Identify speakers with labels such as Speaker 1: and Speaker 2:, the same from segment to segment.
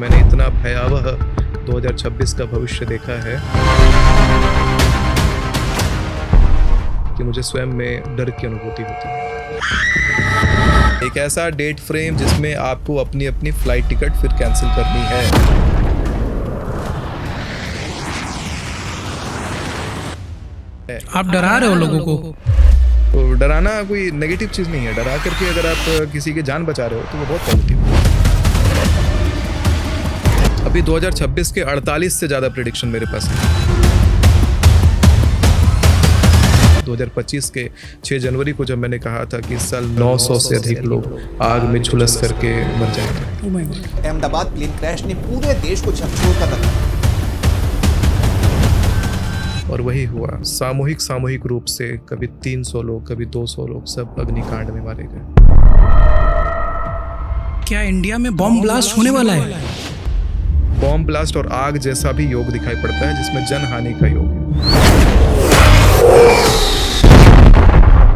Speaker 1: मैंने इतना भयावह 2026 का भविष्य देखा है कि मुझे स्वयं में डर की अनुभूति होती है। एक ऐसा डेट फ्रेम जिसमें आपको अपनी अपनी फ्लाइट टिकट फिर कैंसिल करनी है।
Speaker 2: आप डरा रहे हो लोगों को।
Speaker 1: तो डराना कोई नेगेटिव चीज़ नहीं है। डरा करके अगर आप किसी की जान बचा रहे हो तो वो बहुत पॉजिटिव है। अभी 2026 के 48 से ज़्यादा प्रेडिक्शन मेरे पास है। 2025 के 6 जनवरी को जब मैंने कहा था कि इस साल 900 से अधिक लोग आग में झुलस करके मर जाएंगे।
Speaker 3: अहमदाबाद प्लेन क्रैश ने पूरे देश को झकझोर कर रखा
Speaker 1: और वही हुआ। सामूहिक रूप से कभी 300 लोग, कभी 200 लोग, सब अग्निकांड में मारे गए।
Speaker 2: क्या इंडिया में बॉम्ब ब्लास्ट होने वाला है?
Speaker 1: बॉम्ब ब्लास्ट और आग जैसा भी योग दिखाई पड़ता है, जिसमें जनहानि का योग है।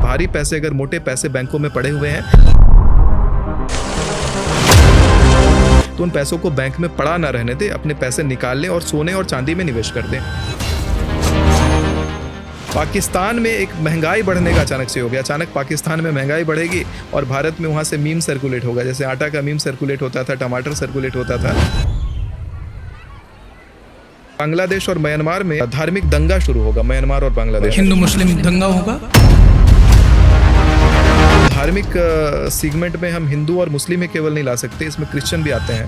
Speaker 1: भारी पैसे, अगर मोटे पैसे बैंकों में पड़े हुए हैं तो उन पैसों को बैंक में पड़ा ना रहने दें, अपने पैसे निकाल लें और सोने और चांदी में निवेश कर दें। पाकिस्तान में एक महंगाई बढ़ने का अचानक से हो गया। अचानक पाकिस्तान में महंगाई बढ़ेगी और भारत में वहां से मीम सर्कुलेट होगा, जैसे आटा का मीम सर्कुलेट होता था, टमाटर सर्कुलेट होता था। बांग्लादेश और म्यांमार में धार्मिक दंगा शुरू होगा। म्यांमार और बांग्लादेश
Speaker 2: हिंदू मुस्लिम दंगा होगा।
Speaker 1: धार्मिक सेगमेंट में हम हिंदू और मुस्लिम ही केवल नहीं ला सकते, इसमें क्रिश्चियन भी आते हैं।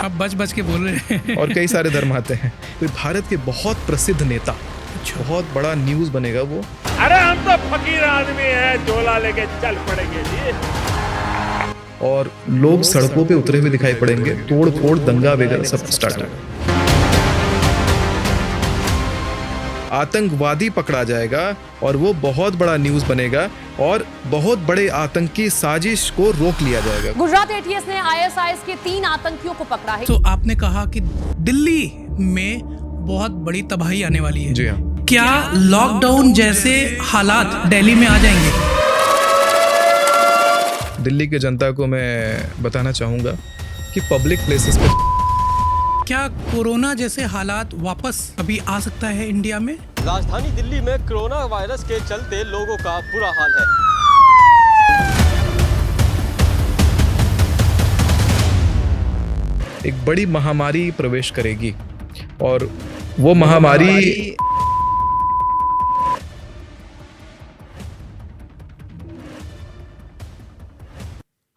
Speaker 2: आप बच के बोल रहे हैं।
Speaker 1: और कई सारे धर्म आते हैं। तो भारत के बहुत प्रसिद्ध नेता, बहुत बड़ा न्यूज बनेगा वो।
Speaker 4: अरे हम तो फकीर आदमी है, झोला लेके चल पड़ेंगे जी।
Speaker 1: और लोग सड़कों पे उतरे हुए दिखाई पड़ेंगे, तोड़ फोड़ दंगा वगैरह सब स्टार्ट होगा। आतंकवादी पकड़ा जाएगा और वो बहुत बड़ा न्यूज बनेगा और बहुत बड़े आतंकी साजिश को रोक लिया जाएगा।
Speaker 5: गुजरात एटीएस ने आईएसआईएस के 3 आतंकियों को पकड़ा है।
Speaker 2: तो आपने कहा कि दिल्ली में बहुत बड़ी तबाही आने वाली है।
Speaker 1: जी हाँ।
Speaker 2: क्या लॉकडाउन जैसे हालात दिल्ली में आ जाएंगे?
Speaker 1: दिल्ली के जनता को मैं बताना चाहूंगा कि पब्लिक प्लेसेस पे
Speaker 2: क्या कोरोना जैसे हालात वापस अभी आ सकता है इंडिया में?
Speaker 6: राजधानी दिल्ली में कोरोना वायरस के चलते लोगों का बुरा हाल है।
Speaker 1: एक बड़ी महामारी प्रवेश करेगी और वो महामारी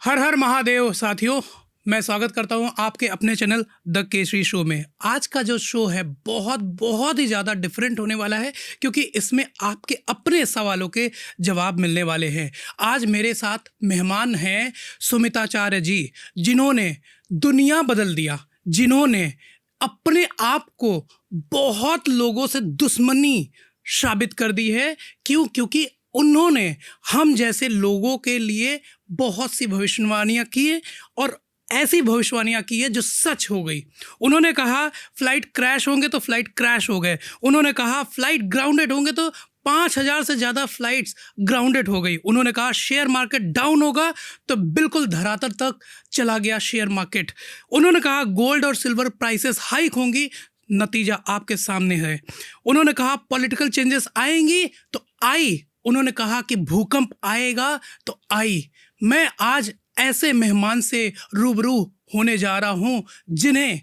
Speaker 2: हर हर महादेव। साथियों, मैं स्वागत करता हूं आपके अपने चैनल द केसरी शो में। आज का जो शो है बहुत ही ज़्यादा डिफरेंट होने वाला है, क्योंकि इसमें आपके अपने सवालों के जवाब मिलने वाले हैं। आज मेरे साथ मेहमान हैं सुमिताचार्य जी, जिन्होंने दुनिया बदल दिया, जिन्होंने अपने आप को बहुत लोगों से दुश्मनी साबित कर दी है। क्यों? क्योंकि उन्होंने हम जैसे लोगों के लिए बहुत सी भविष्यवाणियाँ की है और ऐसी भविष्यवाणियाँ की है जो सच हो गई। उन्होंने कहा फ्लाइट क्रैश होंगे तो फ्लाइट क्रैश हो गए। उन्होंने कहा फ्लाइट ग्राउंडेड होंगे तो 5000 से ज़्यादा फ्लाइट्स ग्राउंडेड हो गई। उन्होंने कहा शेयर मार्केट डाउन होगा तो बिल्कुल धरातल तक चला गया शेयर मार्केट। उन्होंने कहा गोल्ड और सिल्वर प्राइसेस हाइक होंगी, नतीजा आपके सामने है। उन्होंने कहा पॉलिटिकल चेंजेस आएंगी तो आई। उन्होंने कहा कि भूकंप आएगा तो आई। मैं आज ऐसे मेहमान से रूबरू होने जा रहा हूं जिन्हें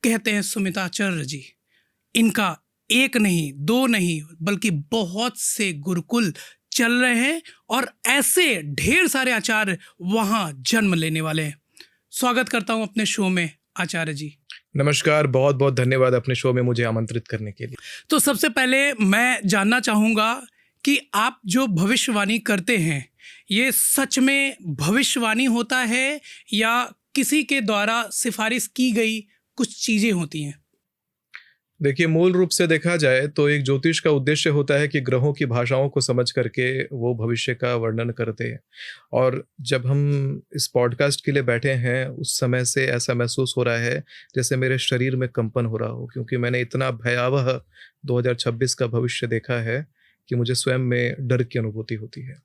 Speaker 2: कहते हैं सुमिताचार्य जी। इनका एक नहीं, दो नहीं, बल्कि बहुत से गुरुकुल चल रहे हैं और ऐसे ढेर सारे आचार्य वहां जन्म लेने वाले हैं। स्वागत करता हूं अपने शो में आचार्य जी।
Speaker 1: नमस्कार, बहुत बहुत धन्यवाद अपने शो में मुझे आमंत्रित करने के लिए।
Speaker 2: तो सबसे पहले मैं जानना चाहूँगा कि आप जो भविष्यवाणी करते हैं, ये सच में भविष्यवाणी होता है या किसी के द्वारा सिफारिश की गई कुछ चीज़ें होती हैं?
Speaker 1: देखिए, मूल रूप से देखा जाए तो एक ज्योतिष का उद्देश्य होता है कि ग्रहों की भाषाओं को समझ करके वो भविष्य का वर्णन करते हैं। और जब हम इस पॉडकास्ट के लिए बैठे हैं, उस समय से ऐसा महसूस हो रहा है जैसे मेरे शरीर में कंपन हो रहा हो, क्योंकि मैंने इतना भयावह 2026 का भविष्य देखा है कि मुझे स्वयं में डर की अनुभूति होती है।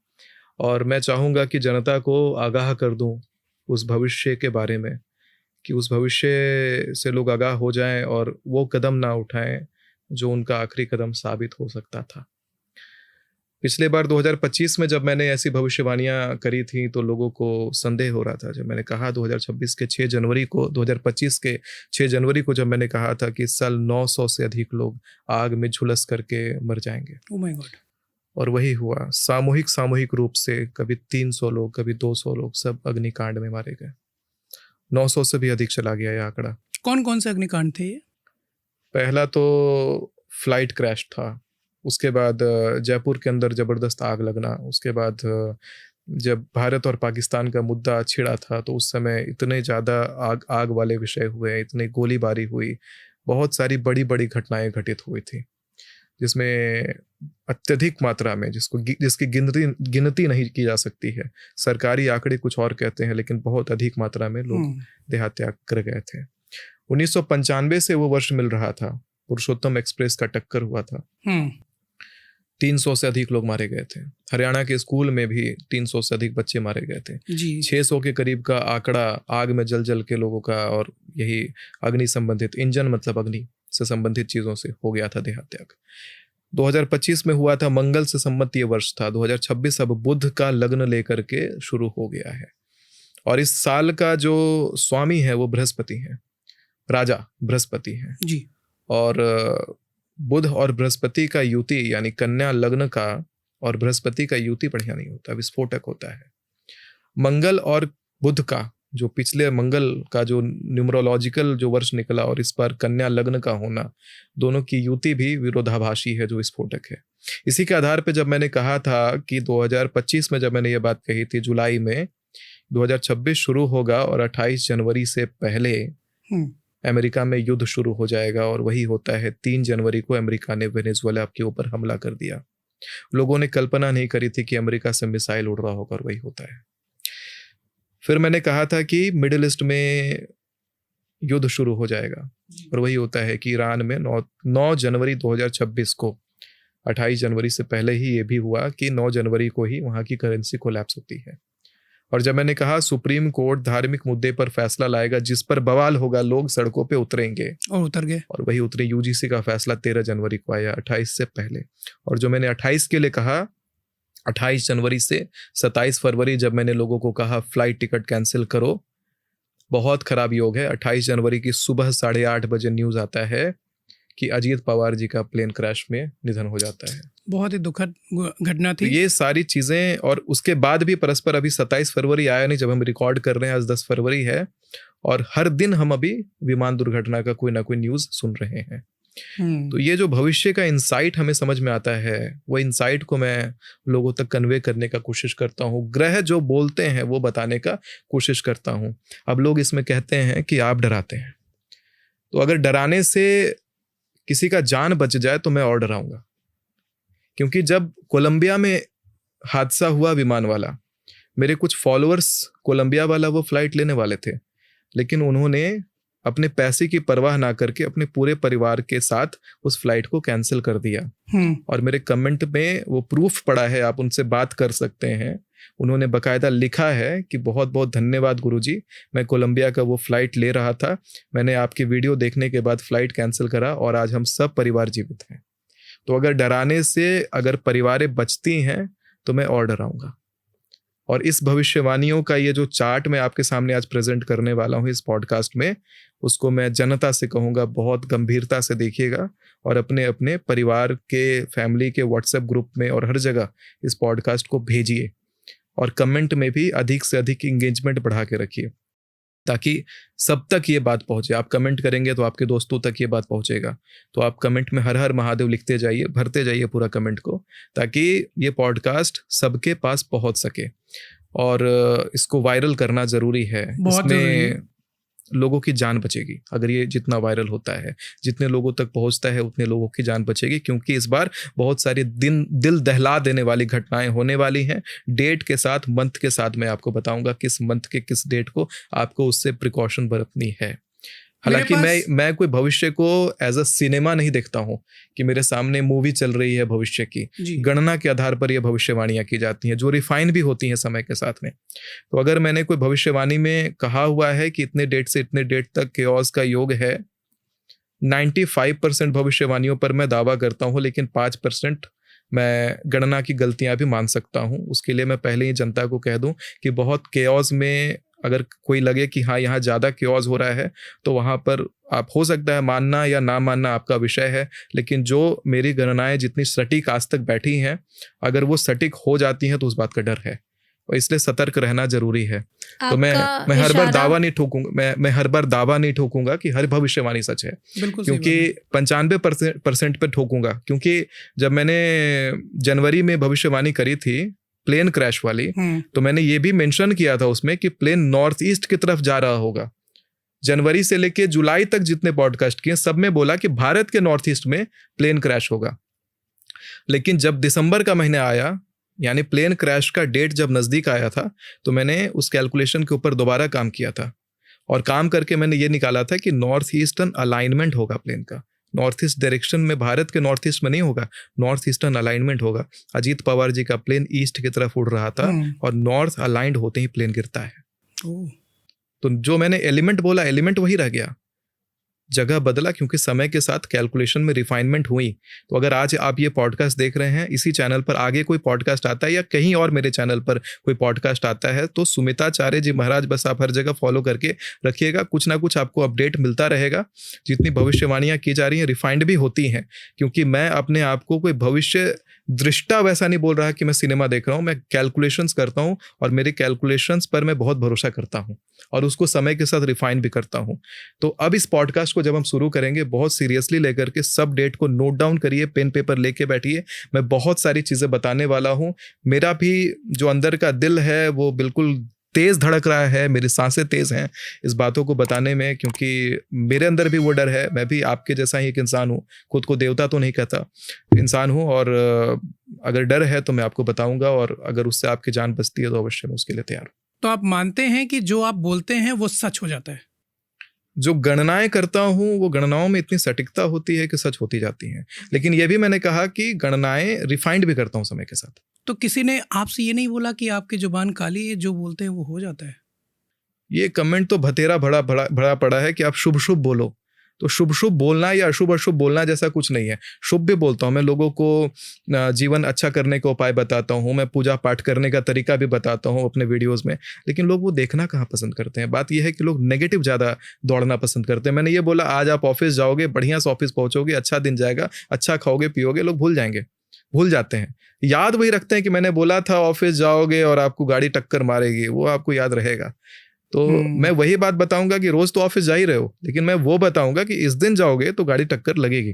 Speaker 1: और मैं चाहूँगा कि जनता को आगाह कर दूँ उस भविष्य के बारे में कि उस भविष्य से लोग आगाह हो जाएं और वो कदम ना उठाएं जो उनका आखिरी कदम साबित हो सकता था। पिछले बार 2025 में जब मैंने ऐसी भविष्यवाणियां करी थी तो लोगों को संदेह हो रहा था। जब मैंने कहा 2026 के 6 जनवरी को 2025 के 6 जनवरी को जब मैंने कहा था कि इस साल 900 से अधिक लोग आग में झुलस करके मर जाएंगे,
Speaker 2: ओह माय गॉड,
Speaker 1: और वही हुआ। सामूहिक रूप से कभी 300 लोग, कभी 200 लोग, सब अग्निकांड में मारे गए। 900 से भी अधिक चला गया ये आंकड़ा।
Speaker 2: कौन कौन से अग्निकांड थे ये?
Speaker 1: पहला तो फ्लाइट क्रैश था, उसके बाद जयपुर के अंदर ज़बरदस्त आग लगना, उसके बाद जब भारत और पाकिस्तान का मुद्दा छिड़ा था तो उस समय इतने ज़्यादा आग वाले विषय हुए, इतनी गोलीबारी हुई, बहुत सारी बड़ी बड़ी घटनाएं घटित हुई थी जिसमें अत्यधिक मात्रा में जिसकी गिनती नहीं की जा सकती है। सरकारी आंकड़े कुछ और कहते हैं, लेकिन बहुत अधिक मात्रा में लोग देहात्याग कर गए थे। 1995 से वो वर्ष मिल रहा था, पुरुषोत्तम एक्सप्रेस का टक्कर हुआ था। 300 से अधिक लोग मारे गए थे। हरियाणा के स्कूल में भी 300 से अधिक बच्चे मारे गए थे
Speaker 2: जी।
Speaker 1: 600 के करीब का आंकड़ा आग में जल के लोगों का, और यही अग्नि संबंधित, इंजन मतलब अग्नि से संबंधित चीजों से हो गया था देहात्याग। 2025 में हुआ था मंगल से संबंधित ये वर्ष था। 2026 अब बुध का लग्न लेकर के शुरू हो गया है, और इस साल का जो स्वामी है वो बृहस्पति है, राजा बृहस्पति है
Speaker 2: जी।
Speaker 1: और बुध और बृहस्पति का युति यानी कन्या लग्न का और बृहस्पति का युति बढ़िया नहीं होता, विस्फोटक होता है। मंगल और बुध का जो पिछले मंगल का जो न्यूमरोलॉजिकल जो वर्ष निकला और इस बार कन्या लग्न का होना, दोनों की युति भी विरोधाभासी है, जो विस्फोटक है। इसी के आधार पे जब मैंने कहा था कि 2025 में जब मैंने ये बात कही थी जुलाई में 2026 शुरू होगा और 28 जनवरी से पहले अमेरिका में युद्ध शुरू हो जाएगा, और वही होता है। 3 जनवरी को अमेरिका ने वेनेजुएला के ऊपर हमला कर दिया। लोगों ने कल्पना नहीं करी थी कि अमेरिका से मिसाइल उड़ रहा होगा, और वही होता है। फिर मैंने कहा था कि मिडिल ईस्ट में युद्ध शुरू हो जाएगा, और वही होता है कि ईरान में 9 जनवरी 2026 को, 28 जनवरी से पहले ही ये भी हुआ कि 9 जनवरी को ही वहाँ की करेंसी कोलैप्स होती है। और जब मैंने कहा सुप्रीम कोर्ट धार्मिक मुद्दे पर फैसला लाएगा जिस पर बवाल होगा, लोग सड़कों पे उतरेंगे, और उतर गए, और वही उतरे। यूजीसी का फैसला 13 जनवरी को आया, 28 से पहले। और जो मैंने 28 के लिए कहा, 28 जनवरी से 27 फरवरी जब मैंने लोगों को कहा फ्लाइट टिकट कैंसिल करो, बहुत खराब योग है। 28 जनवरी की सुबह 8:30 बजे न्यूज़ आता है कि अजीत पवार जी का प्लेन क्रैश में निधन हो जाता है।
Speaker 2: बहुत ही दुखद घटना थी।
Speaker 1: तो ये सारी चीज़ें, और उसके बाद भी परस्पर अभी 27 फरवरी आया नहीं, जब हम रिकॉर्ड कर रहे हैं आज 10 फरवरी है, और हर दिन हम अभी विमान दुर्घटना का कोई ना कोई न्यूज़ सुन रहे हैं। तो ये जो भविष्य का इंसाइट हमें समझ में आता है, वो इंसाइट को मैं लोगों तक कन्वे करने का कोशिश करता हूँ। ग्रह जो बोलते हैं वो बताने का कोशिश करता हूँ। अब लोग इसमें कहते हैं कि आप डराते हैं, तो अगर डराने से किसी का जान बच जाए तो मैं और डराऊंगा। क्योंकि जब कोलंबिया में हादसा हुआ विमान वाला, मेरे कुछ फॉलोअर्स कोलंबिया वाला वो फ्लाइट लेने वाले थे, लेकिन उन्होंने अपने पैसे की परवाह ना करके अपने पूरे परिवार के साथ उस फ्लाइट को कैंसिल कर दिया। और मेरे कमेंट में वो प्रूफ पड़ा है, आप उनसे बात कर सकते हैं। उन्होंने बकायदा लिखा है कि बहुत बहुत धन्यवाद गुरुजी, मैं कोलंबिया का वो फ्लाइट ले रहा था, मैंने आपकी वीडियो देखने के बाद फ्लाइट कैंसिल करा और आज हम सब परिवार जीवित हैं। तो अगर डराने से अगर परिवारें बचती हैं तो मैं और डराऊंगा। और इस भविष्यवाणियों का ये जो चार्ट मैं आपके सामने आज प्रेजेंट करने वाला हूँ इस पॉडकास्ट में, उसको मैं जनता से कहूँगा बहुत गंभीरता से देखिएगा, और अपने अपने परिवार के, फैमिली के व्हाट्सएप ग्रुप में और हर जगह इस पॉडकास्ट को भेजिए, और कमेंट में भी अधिक से अधिक इंगेजमेंट बढ़ा के रखिए, ताकि सब तक ये बात पहुँचे। आप कमेंट करेंगे तो आपके दोस्तों तक ये बात पहुँचेगा। तो आप कमेंट में हर हर महादेव लिखते जाइए, भरते जाइए पूरा कमेंट को, ताकि ये पॉडकास्ट सबके पास पहुँच सके। और इसको वायरल करना ज़रूरी है, इसमें लोगों की जान बचेगी। अगर ये जितना वायरल होता है, जितने लोगों तक पहुंचता है, उतने लोगों की जान बचेगी। क्योंकि इस बार बहुत सारी दिल दहला देने वाली घटनाएं होने वाली हैं। डेट के साथ, मंथ के साथ मैं आपको बताऊंगा किस मंथ के किस डेट को आपको उससे प्रिकॉशन बरतनी है। हालांकि
Speaker 2: पास-
Speaker 1: मैं कोई भविष्य को एज अ सिनेमा नहीं देखता हूँ कि मेरे सामने मूवी चल रही है भविष्य की।
Speaker 2: जी
Speaker 1: गणना के आधार पर ये भविष्यवाणियां की जाती हैं जो रिफाइन भी होती हैं समय के साथ में। तो अगर मैंने कोई भविष्यवाणी में कहा हुआ है कि इतने डेट से इतने डेट तक केओस का योग है, 95% भविष्यवाणियों पर मैं दावा करता हूँ, लेकिन 5% मैं गणना की गलतियां भी मान सकता हूँ। उसके लिए मैं पहले ही जनता को कह दूं कि बहुत केओस में अगर कोई लगे कि हाँ यहाँ ज़्यादा केओस हो रहा है तो वहाँ पर आप हो सकता है मानना या ना मानना आपका विषय है, लेकिन जो मेरी गणनाएं जितनी सटीक आज तक बैठी हैं, अगर वो सटीक हो जाती हैं तो उस बात का डर है और इसलिए सतर्क रहना जरूरी है। तो मैं हर बार दावा नहीं ठोकूंगा, मैं हर बार दावा नहीं ठोकूंगा कि हर भविष्यवाणी सच है,
Speaker 2: बिल्कुल सही
Speaker 1: क्योंकि 95% पे ठोकूंगा। क्योंकि जब मैंने जनवरी में भविष्यवाणी करी थी प्लेन क्रैश वाली, तो मैंने ये भी मेंशन किया था उसमें कि प्लेन नॉर्थ ईस्ट की तरफ जा रहा होगा। जनवरी से लेके जुलाई तक जितने पॉडकास्ट किए सब में बोला कि भारत के नॉर्थ ईस्ट में प्लेन क्रैश होगा। लेकिन जब दिसंबर का महीना आया, यानी प्लेन क्रैश का डेट जब नज़दीक आया था, तो मैंने उस कैलकुलेशन के ऊपर दोबारा काम किया था और काम करके मैंने ये निकाला था कि नॉर्थ ईस्टर्न अलाइनमेंट होगा प्लेन का। नॉर्थ ईस्ट डायरेक्शन में, भारत के नॉर्थ ईस्ट में नहीं होगा, नॉर्थ ईस्टर्न अलाइनमेंट होगा। अजीत पवार जी का प्लेन ईस्ट की तरफ उड़ रहा था और नॉर्थ अलाइंड होते ही प्लेन गिरता है। तो जो मैंने एलिमेंट बोला, एलिमेंट वही रह गया, जगह बदला क्योंकि समय के साथ कैलकुलेशन में रिफाइनमेंट हुई। तो अगर आज आप ये पॉडकास्ट देख रहे हैं, इसी चैनल पर आगे कोई पॉडकास्ट आता है या कहीं और मेरे चैनल पर कोई पॉडकास्ट आता है, तो सुमिताचार्य जी महाराज बस आप हर जगह फॉलो करके रखिएगा। कुछ ना कुछ आपको अपडेट मिलता रहेगा। जितनी भविष्यवाणियाँ की जा रही हैं रिफाइंड भी होती हैं, क्योंकि मैं अपने आप को कोई भविष्य दृष्टा वैसा नहीं बोल रहा कि मैं सिनेमा देख रहा हूँ। मैं कैलकुलेशंस करता हूँ और मेरे कैलकुलेशंस पर मैं बहुत भरोसा करता हूँ और उसको समय के साथ रिफाइन भी करता हूँ। तो अब इस पॉडकास्ट को जब हम शुरू करेंगे, बहुत सीरियसली लेकर के सब डेट को नोट डाउन करिए, पेन पेपर लेके बैठिए। मैं बहुत सारी चीज़ें बताने वाला हूँ। मेरा भी जो अंदर का दिल है वो बिल्कुल तेज़ धड़क रहा है, मेरी सांसें तेज़ हैं इस बातों को बताने में, क्योंकि मेरे अंदर भी वो डर है। मैं भी आपके जैसा ही एक इंसान हूँ, खुद को देवता तो नहीं कहता, इंसान हूँ। और अगर डर है तो मैं आपको बताऊंगा, और अगर उससे आपकी जान बचती है तो अवश्य मैं उसके लिए तैयार हूँ।
Speaker 2: तो आप मानते हैं कि जो आप बोलते हैं वो सच हो जाता है?
Speaker 1: जो गणनाएं करता हूँ वो गणनाओं में इतनी सटीकता होती है कि सच होती जाती हैं। लेकिन ये भी मैंने कहा कि गणनाएं रिफाइंड भी करता हूँ समय के साथ।
Speaker 2: तो किसी ने आपसे ये नहीं बोला कि आपकी जुबान काली है, जो बोलते हैं वो हो जाता है?
Speaker 1: ये कमेंट तो भतेरा भड़ा पड़ा है कि आप शुभ शुभ बोलो। तो शुभ शुभ बोलना या अशुभ अशुभ बोलना जैसा कुछ नहीं है। शुभ भी बोलता हूँ मैं, लोगों को जीवन अच्छा करने का उपाय बताता हूँ, मैं पूजा पाठ करने का तरीका भी बताता हूँ अपने वीडियोस में। लेकिन लोग वो देखना कहाँ पसंद करते हैं। बात यह है कि लोग नेगेटिव ज़्यादा दौड़ना पसंद करते हैं। मैंने ये बोला आज आप ऑफिस जाओगे, बढ़िया से ऑफिस पहुँचोगे, अच्छा दिन जाएगा, अच्छा खाओगे पियोगे, लोग भूल जाते हैं। याद वही रखते हैं कि मैंने बोला था ऑफिस जाओगे और आपको गाड़ी टक्कर मारेगी, वो आपको याद रहेगा। तो मैं वही बात बताऊंगा कि रोज तो ऑफिस जा ही रहे हो, लेकिन मैं वो बताऊंगा कि इस दिन जाओगे तो गाड़ी टक्कर लगेगी।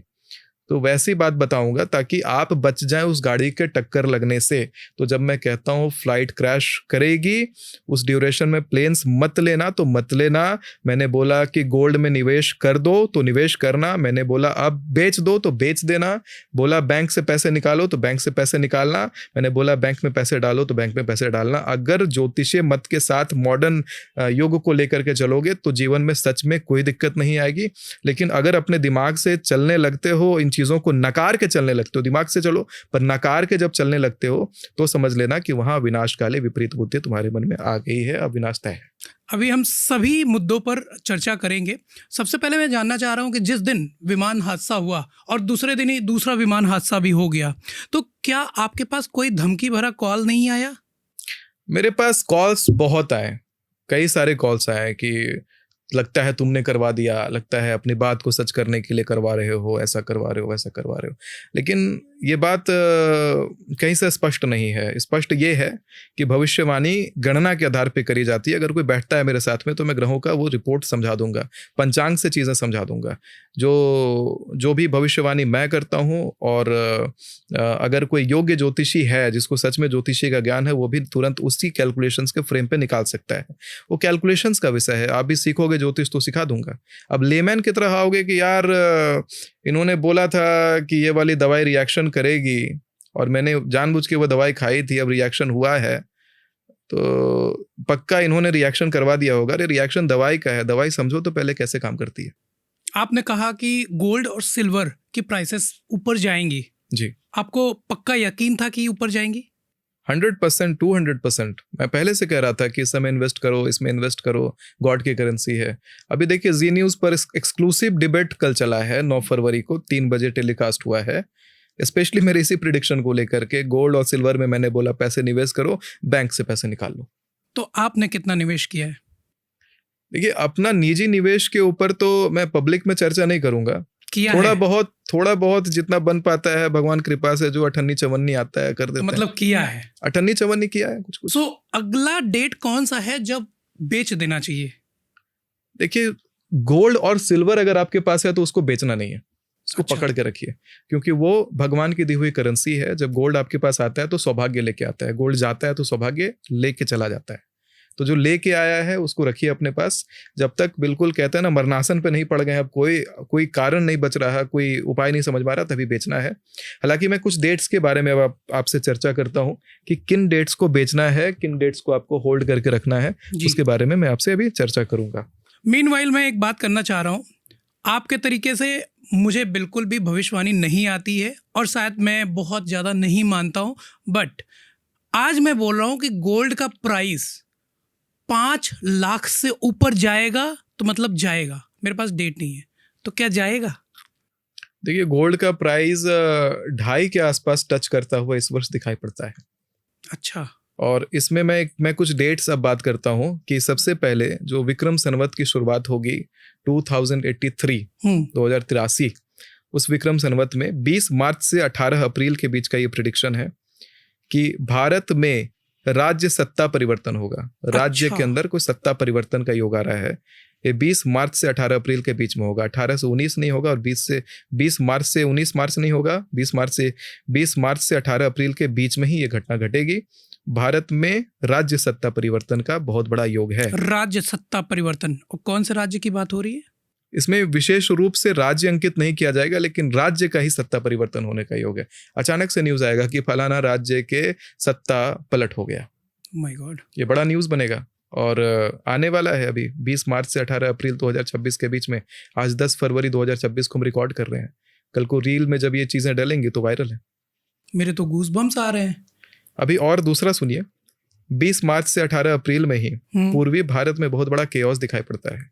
Speaker 1: तो वैसी बात बताऊंगा ताकि आप बच जाएं उस गाड़ी के टक्कर लगने से। तो जब मैं कहता हूं फ्लाइट क्रैश करेगी, उस ड्यूरेशन में प्लेन्स मत लेना तो मत लेना। मैंने बोला कि गोल्ड में निवेश कर दो तो निवेश करना। मैंने बोला अब बेच दो तो बेच देना। बोला बैंक से पैसे निकालो तो बैंक से पैसे निकालना। मैंने बोला बैंक में पैसे डालो तो बैंक में पैसे डालना। अगर ज्योतिषीय मत के साथ मॉडर्न युग को लेकर के चलोगे तो जीवन में सच में कोई दिक्कत नहीं आएगी। लेकिन अगर अपने दिमाग से चलने लगते हो, इन चीज़ों को नकार के चलने लगते हो, दिमाग से चलो पर नकार के जब चलने लगते हो, तो समझ लेना कि वहां विनाश काले विपरीत बुद्धि तुम्हारे मन में आ गई है, अब विनाश तय है।
Speaker 2: अभी हम सभी मुद्दों पर चर्चा करेंगे। सबसे पहले मैं जानना चाह रहा हूं कि जिस दिन विमान हादसा हुआ और दूसरे दिन ही दूसरा विमान हादसा भी हो गया, तो क्या आपके पास कोई धमकी भरा कॉल नहीं आया?
Speaker 1: मेरे पास कॉल्स बहुत आए, कई सारे कॉल्स आए कि लगता है तुमने करवा दिया, लगता है अपनी बात को सच करने के लिए करवा रहे हो, ऐसा करवा रहे हो, वैसा करवा रहे हो। लेकिन ये बात कहीं से स्पष्ट नहीं है। स्पष्ट ये है कि भविष्यवाणी गणना के आधार पे करी जाती है। अगर कोई बैठता है मेरे साथ में तो मैं ग्रहों का वो रिपोर्ट समझा दूंगा, पंचांग से चीज़ें समझा दूंगा, जो भी भविष्यवाणी मैं करता हूँ। और अगर कोई योग्य ज्योतिषी है जिसको सच में ज्योतिषी का ज्ञान है, वो भी तुरंत उसी कैलकुलेशंस के फ्रेम पे निकाल सकता है। वो कैलकुलेशंस का विषय है। आप भी सीखोगे ज्योतिष तो सिखा दूंगा। अब लेमैन की तरह आओगे कि यार इन्होंने बोला था कि ये वाली दवाई रिएक्शन करेगी और मैंने जानबूझ के वो दवाई खाई थी, अब रिएक्शन हुआ है, तो पक्का इन्होंने रिएक्शन करवा दिया होगा। अरे रिएक्शन दवाई का है, दवाई समझो तो पहले कैसे काम करती है।
Speaker 2: आपने कहा कि गोल्ड और सिल्वर की प्राइसेस ऊपर जाएंगी,
Speaker 1: जी
Speaker 2: आपको पक्का यकीन था कि ऊपर जाएंगी?
Speaker 1: 100%, 200%। मैं पहले से कह रहा था कि इस समय इन्वेस्ट करो, इसमें इन्वेस्ट करो, गॉड की करेंसी है। अभी देखिए जी न्यूज़ पर एक्सक्लूसिव डिबेट कल चला है, 9 फरवरी को 3 बजे टेलीकास्ट हुआ है। स्पेशली मेरे इसी प्रिडिक्शन को लेकर के, गोल्ड और सिल्वर में मैंने बोला पैसे निवेश करो, बैंक से पैसे निकाल लो।
Speaker 2: तो आपने कितना निवेश किया है?
Speaker 1: देखिए अपना निजी निवेश के ऊपर तो मैं पब्लिक में चर्चा नहीं करूंगा।
Speaker 2: किया
Speaker 1: थोड़ा
Speaker 2: है?
Speaker 1: बहुत जितना बन पाता है भगवान कृपा से, जो अठन्नी चवन्नी आता है कर देते हैं।
Speaker 2: मतलब किया है?
Speaker 1: अठन्नी चवन्नी किया है कुछ।
Speaker 2: सो अगला डेट कौन सा है जब बेच देना चाहिए?
Speaker 1: देखिए गोल्ड और सिल्वर अगर आपके पास है तो उसको बेचना नहीं है, उसको
Speaker 2: अच्छा।
Speaker 1: पकड़ के रखिए, क्योंकि वो भगवान की दी हुई करेंसी है। जब गोल्ड आपके पास आता है तो सौभाग्य लेके आता है, गोल्ड जाता है तो सौभाग्य लेके चला जाता है। तो जो लेके आया है उसको रखिए अपने पास। जब तक बिल्कुल कहते हैं ना मरणासन पे नहीं पड़ गए, अब कोई कारण नहीं बच रहा, कोई उपाय नहीं समझ पा रहा, तभी बेचना है। हालांकि मैं कुछ डेट्स के बारे में अब आपसे चर्चा करता हूं कि किन डेट्स को बेचना है, किन डेट्स को आपको होल्ड करके रखना है,
Speaker 2: जी।
Speaker 1: उसके बारे में मैं आपसे अभी चर्चा करूंगा।
Speaker 2: मीनवाइल मैं एक बात करना चाह रहा हूँ। आपके तरीके से मुझे बिल्कुल भी भविष्यवाणी नहीं आती है और शायद मैं बहुत ज़्यादा नहीं मानता हूँ, बट आज मैं बोल रहा हूँ कि गोल्ड का प्राइस 5 लाख से ऊपर जाएगा तो मतलब जाएगा। मेरे पास डेट नहीं है, तो क्या जाएगा?
Speaker 1: देखिए गोल्ड का प्राइस 2.5 के आसपास टच करता हुआ इस वर्ष दिखाई पड़ता है।
Speaker 2: अच्छा।
Speaker 1: और इसमें मैं कुछ डेट्स अब बात करता हूं कि सबसे पहले जो विक्रम संवत की शुरुआत होगी 2083 2083, उस विक्रम संवत में 20 मार्च से 18 अप्रैल के बीच का ये प्रिडिक्शन है कि भारत में राज्य सत्ता परिवर्तन होगा। राज्य
Speaker 2: अच्छा।
Speaker 1: के अंदर कोई सत्ता परिवर्तन का योग आ रहा है। ये 20 मार्च से 18 अप्रैल के बीच में होगा। 18 से 19 नहीं होगा और 20 मार्च से 19 मार्च नहीं होगा। 20 मार्च से 18 अप्रैल के बीच में ही ये घटना घटेगी। भारत में राज्य सत्ता परिवर्तन का बहुत बड़ा योग है।
Speaker 2: राज्य सत्ता परिवर्तन, और कौन से राज्य की बात हो रही है?
Speaker 1: इसमें विशेष रूप से राज्य अंकित नहीं किया जाएगा, लेकिन राज्य का ही सत्ता परिवर्तन होने का योग है। अचानक से न्यूज आएगा कि फलाना राज्य के सत्ता पलट हो गया।
Speaker 2: माय गॉड,
Speaker 1: ये बड़ा न्यूज बनेगा और आने वाला है। अभी 20 मार्च से 18 अप्रैल 2026 के बीच में, आज 10 फरवरी 2026 को हम रिकॉर्ड कर रहे हैं। कल को रील में जब ये चीजें डलेंगी तो वायरल है।
Speaker 2: मेरे तो गूज़बम्स आ रहे हैं।
Speaker 1: अभी और दूसरा सुनिए, 20 मार्च से 18 अप्रैल में ही पूर्वी भारत में बहुत बड़ा केओस दिखाई पड़ता है।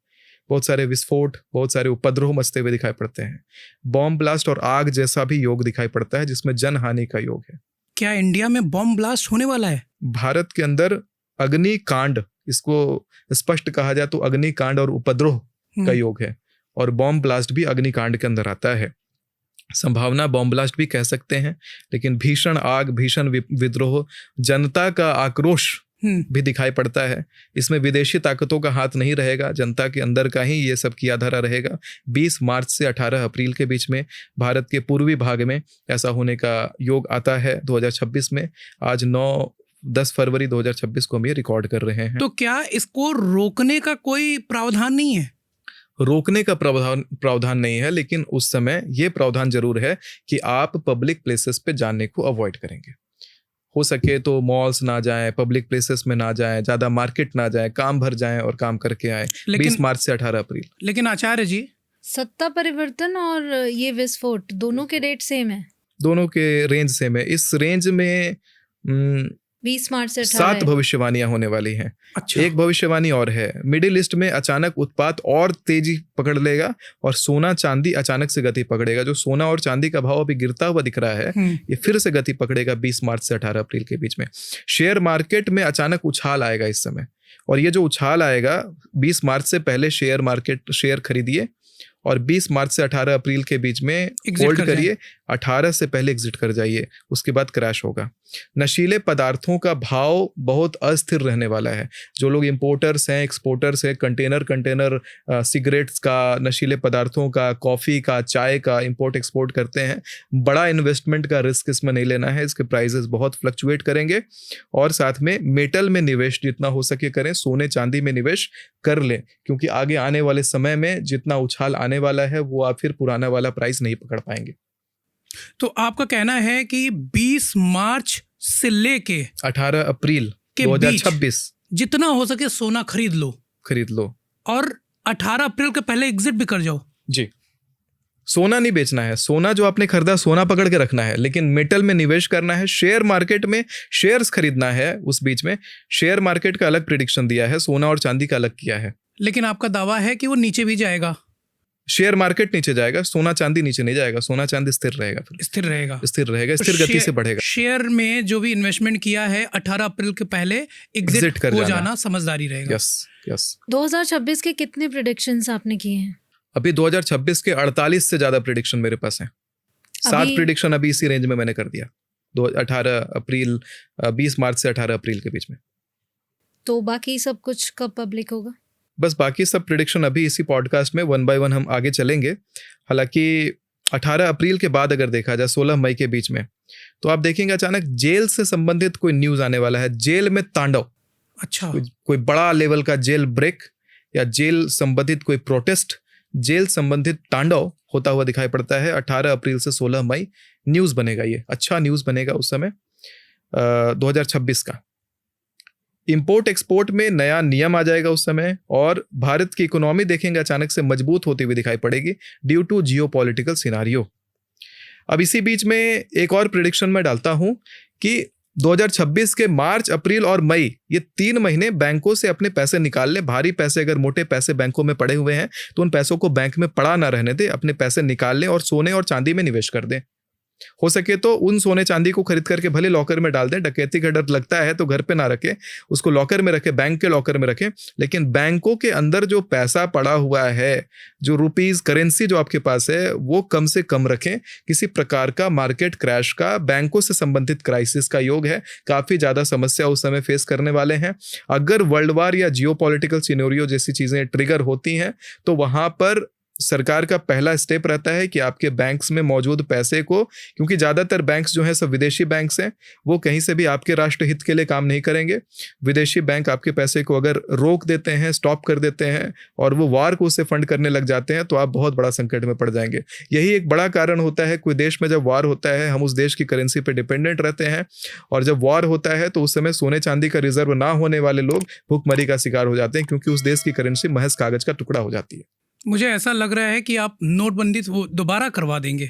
Speaker 1: बहुत सारे विस्फोट, बहुत सारे उपद्रव मचते हुए दिखाई पड़ते हैं। बॉम्ब ब्लास्ट और आग जैसा भी योग दिखाई पड़ता है, जिसमें जनहानि का योग है।
Speaker 2: क्या इंडिया में बॉम्ब ब्लास्ट होने वाला है?
Speaker 1: भारत के अंदर अग्निकांड, इसको स्पष्ट कहा जाए तो अग्निकांड और उपद्रव का योग है, और बॉम्ब ब्लास्ट भी अग्निकांड के अंदर आता है। संभावना बॉम्ब ब्लास्ट भी कह सकते हैं, लेकिन भीषण आग, भीषण विद्रोह, जनता का आक्रोश भी दिखाई पड़ता है। इसमें विदेशी ताकतों का हाथ नहीं रहेगा, जनता के अंदर का ही ये सब किया धरा रहेगा। 20 मार्च से 18 अप्रैल के बीच में भारत के पूर्वी भाग में ऐसा होने का योग आता है 2026 में। आज 10 फरवरी 2026 को हम ये रिकॉर्ड कर रहे हैं।
Speaker 2: तो क्या इसको रोकने का कोई प्रावधान नहीं है?
Speaker 1: रोकने का प्रावधान नहीं है, लेकिन उस समय ये प्रावधान जरूर है कि आप पब्लिक प्लेसेस पे जाने को अवॉइड करेंगे। हो सके तो मॉल्स ना जाएं, पब्लिक प्लेसेस में ना जाएं, ज़्यादा मार्केट ना जाएं, काम भर जाएं और काम करके आएं। 20 मार्च से 18 अप्रैल।
Speaker 2: लेकिन आचार्य जी,
Speaker 7: सत्ता परिवर्तन और ये विस्फोट दोनों के डेट सेम है?
Speaker 1: दोनों के रेंज सेम है। इस रेंज में
Speaker 7: 20 मार्च से
Speaker 1: 7 भविष्यवाणियां होने वाली हैं।
Speaker 2: अच्छा।
Speaker 1: एक भविष्यवाणी और है, मिडिल ईस्ट में अचानक उत्पात और तेजी पकड़ लेगा और सोना चांदी अचानक से गति पकड़ेगा। जो सोना और चांदी का भाव अभी गिरता हुआ दिख रहा है, ये फिर से गति पकड़ेगा 20 मार्च से 18 अप्रैल के बीच में। शेयर मार्केट में अचानक उछाल आएगा इस समय, और ये जो उछाल आएगा 20 मार्च से पहले शेयर खरीदिए और 20 मार्च से 18 अप्रैल के बीच में होल्ड करिए। 18 से पहले एग्जिट कर जाइए, उसके बाद क्रैश होगा। नशीले पदार्थों का भाव बहुत अस्थिर रहने वाला है। जो लोग इंपोर्टर्स हैं, एक्सपोर्टर्स हैं, कंटेनर सिगरेट्स का, नशीले पदार्थों का, कॉफ़ी का, चाय का इंपोर्ट एक्सपोर्ट करते हैं, बड़ा इन्वेस्टमेंट का रिस्क इसमें नहीं लेना है। इसके प्राइसेस बहुत फ्लक्चुएट करेंगे। और साथ में मेटल में निवेश जितना हो सके करें, सोने चांदी में निवेश कर लें, क्योंकि आगे आने वाले समय में जितना उछाल आने वाला है वो आप फिर पुराना वाला प्राइस नहीं पकड़ पाएंगे।
Speaker 2: तो आपका कहना है कि 20 मार्च से लेके
Speaker 1: 18 अप्रैल
Speaker 2: के बीच
Speaker 1: 2026
Speaker 2: जितना हो सके सोना खरीद लो
Speaker 1: और
Speaker 2: 18 अप्रैल के पहले एग्जिट भी कर जाओ।
Speaker 1: जी, सोना नहीं बेचना है। सोना जो आपने खरीदा सोना पकड़ के रखना है, लेकिन मेटल में निवेश करना है, शेयर मार्केट में शेयर्स खरीदना है। उस बीच में शेयर मार्केट का अलग प्रिडिक्शन दिया है, सोना और चांदी का अलग किया है।
Speaker 2: लेकिन आपका दावा है कि वो नीचे भी जाएगा।
Speaker 1: शेयर मार्केट नीचे जाएगा, सोना चांदी नीचे नहीं जाएगा। सोना चांदी स्थिर रहेगा, फिर
Speaker 2: स्थिर रहेगा,
Speaker 1: स्थिर गति से बढ़ेगा।
Speaker 2: शेयर में जो भी इन्वेस्टमेंट किया है 18 अप्रैल के पहले एग्जिट
Speaker 1: कर
Speaker 2: हो जाना समझदारी रहेगा।
Speaker 1: यस
Speaker 7: 2026 के कितने प्रेडिक्शंस आपने किए हैं?
Speaker 1: अभी 2026 के 48 से ज्यादा प्रिडिक्शन मेरे पास हैं। 7 प्रिडिक्शन अभी इसी रेंज में मैंने कर दिया, 20 मार्च से 18 अप्रैल के बीच में।
Speaker 7: तो बाकी सब कुछ कब पब्लिक होगा?
Speaker 1: बस बाकी सब प्रिडिक्शन अभी इसी पॉडकास्ट में 1 बाय 1 हम आगे चलेंगे। हालांकि 18 अप्रैल के बाद अगर देखा जाए 16 मई के बीच में, तो आप देखेंगे अचानक जेल से संबंधित कोई न्यूज आने वाला है। जेल में तांडव,
Speaker 2: अच्छा,
Speaker 1: कोई बड़ा लेवल का जेल ब्रेक या जेल संबंधित कोई प्रोटेस्ट, जेल संबंधित तांडव होता हुआ दिखाई पड़ता है। 18 अप्रैल से 16 मई न्यूज बनेगा, ये अच्छा न्यूज बनेगा उस समय 2026 का। इंपोर्ट एक्सपोर्ट में नया नियम आ जाएगा उस समय, और भारत की इकोनॉमी देखेंगे अचानक से मजबूत होती हुई दिखाई पड़ेगी ड्यू टू जियोपॉलिटिकल सिनारियो। अब इसी बीच में एक और प्रिडिक्शन मैं डालता हूं कि 2026 के मार्च, अप्रैल और मई, ये 3 महीने बैंकों से अपने पैसे निकाल ले। भारी पैसे, अगर मोटे पैसे बैंकों में पड़े हुए हैं तो उन पैसों को बैंक में पड़ा ना रहने दे, अपने पैसे निकाल लें और सोने और चांदी में निवेश कर दें। हो सके तो उन सोने चांदी को खरीद करके भले लॉकर में डाल दें, डकैती का डर लगता है तो घर पे ना रखें, उसको लॉकर में रखें, बैंक के लॉकर में रखें। लेकिन बैंकों के अंदर जो पैसा पड़ा हुआ है, जो रुपीज करेंसी जो आपके पास है, वो कम से कम रखें। किसी प्रकार का मार्केट क्रैश का, बैंकों से संबंधित क्राइसिस का योग है, काफी ज्यादा समस्या उस समय फेस करने वाले हैं। अगर वर्ल्ड वार या जियोपॉलिटिकल सिनेरियो जैसी चीजें ट्रिगर होती हैं तो वहां पर सरकार का पहला स्टेप रहता है कि आपके बैंक्स में मौजूद पैसे को, क्योंकि ज़्यादातर बैंक्स जो हैं सब विदेशी बैंक्स हैं, वो कहीं से भी आपके राष्ट्र हित के लिए काम नहीं करेंगे। विदेशी बैंक आपके पैसे को अगर रोक देते हैं, स्टॉप कर देते हैं और वो वार को उससे फंड करने लग जाते हैं तो आप बहुत बड़ा संकट में पड़ जाएंगे। यही एक बड़ा कारण होता है, कोई देश में जब वार होता है हम उस देश की करेंसी पर डिपेंडेंट रहते हैं, और जब वार होता है तो उस समय सोने चांदी का रिजर्व ना होने वाले लोग भूखमरी का शिकार हो जाते हैं, क्योंकि उस देश की करेंसी महज कागज का टुकड़ा हो जाती है।
Speaker 2: मुझे ऐसा लग रहा है कि आप नोटबंदी दोबारा करवा देंगे।